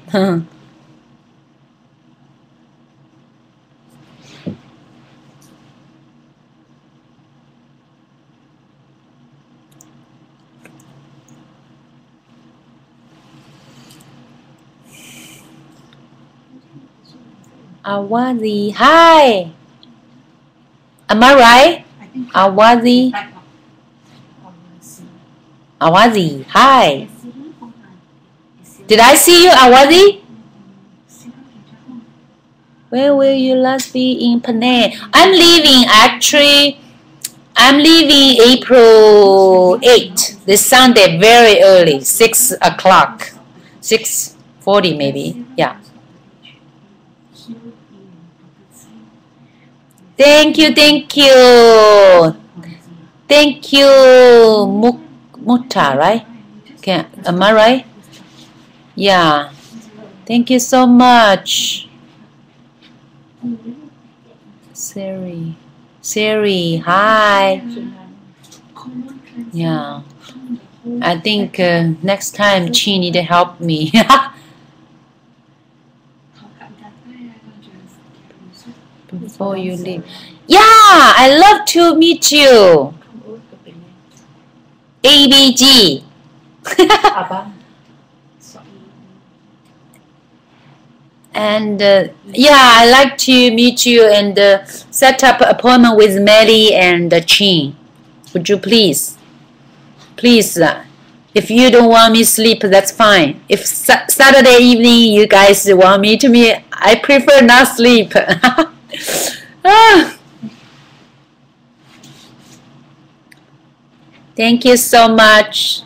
Awazi, hi. Am I right? Awazi. Awazi, hi. Did I see you, Awazi? Where will you last be in Penang? I'm leaving April 8th, this Sunday, very early, 6 o'clock, 6:40 maybe, yeah. Thank you. Mutta, right? Okay, am I right? Yeah. Thank you so much. Siri, hi. Yeah. I think next time Chi need to help me. before you leave. Yeah, I love to meet you. ABG. And yeah, I like to meet you and set up an appointment with Mary and Chin. Would you please? Please, if you don't want me to sleep, that's fine. If Saturday evening you guys want me to meet, I prefer not sleep. Thank you so much.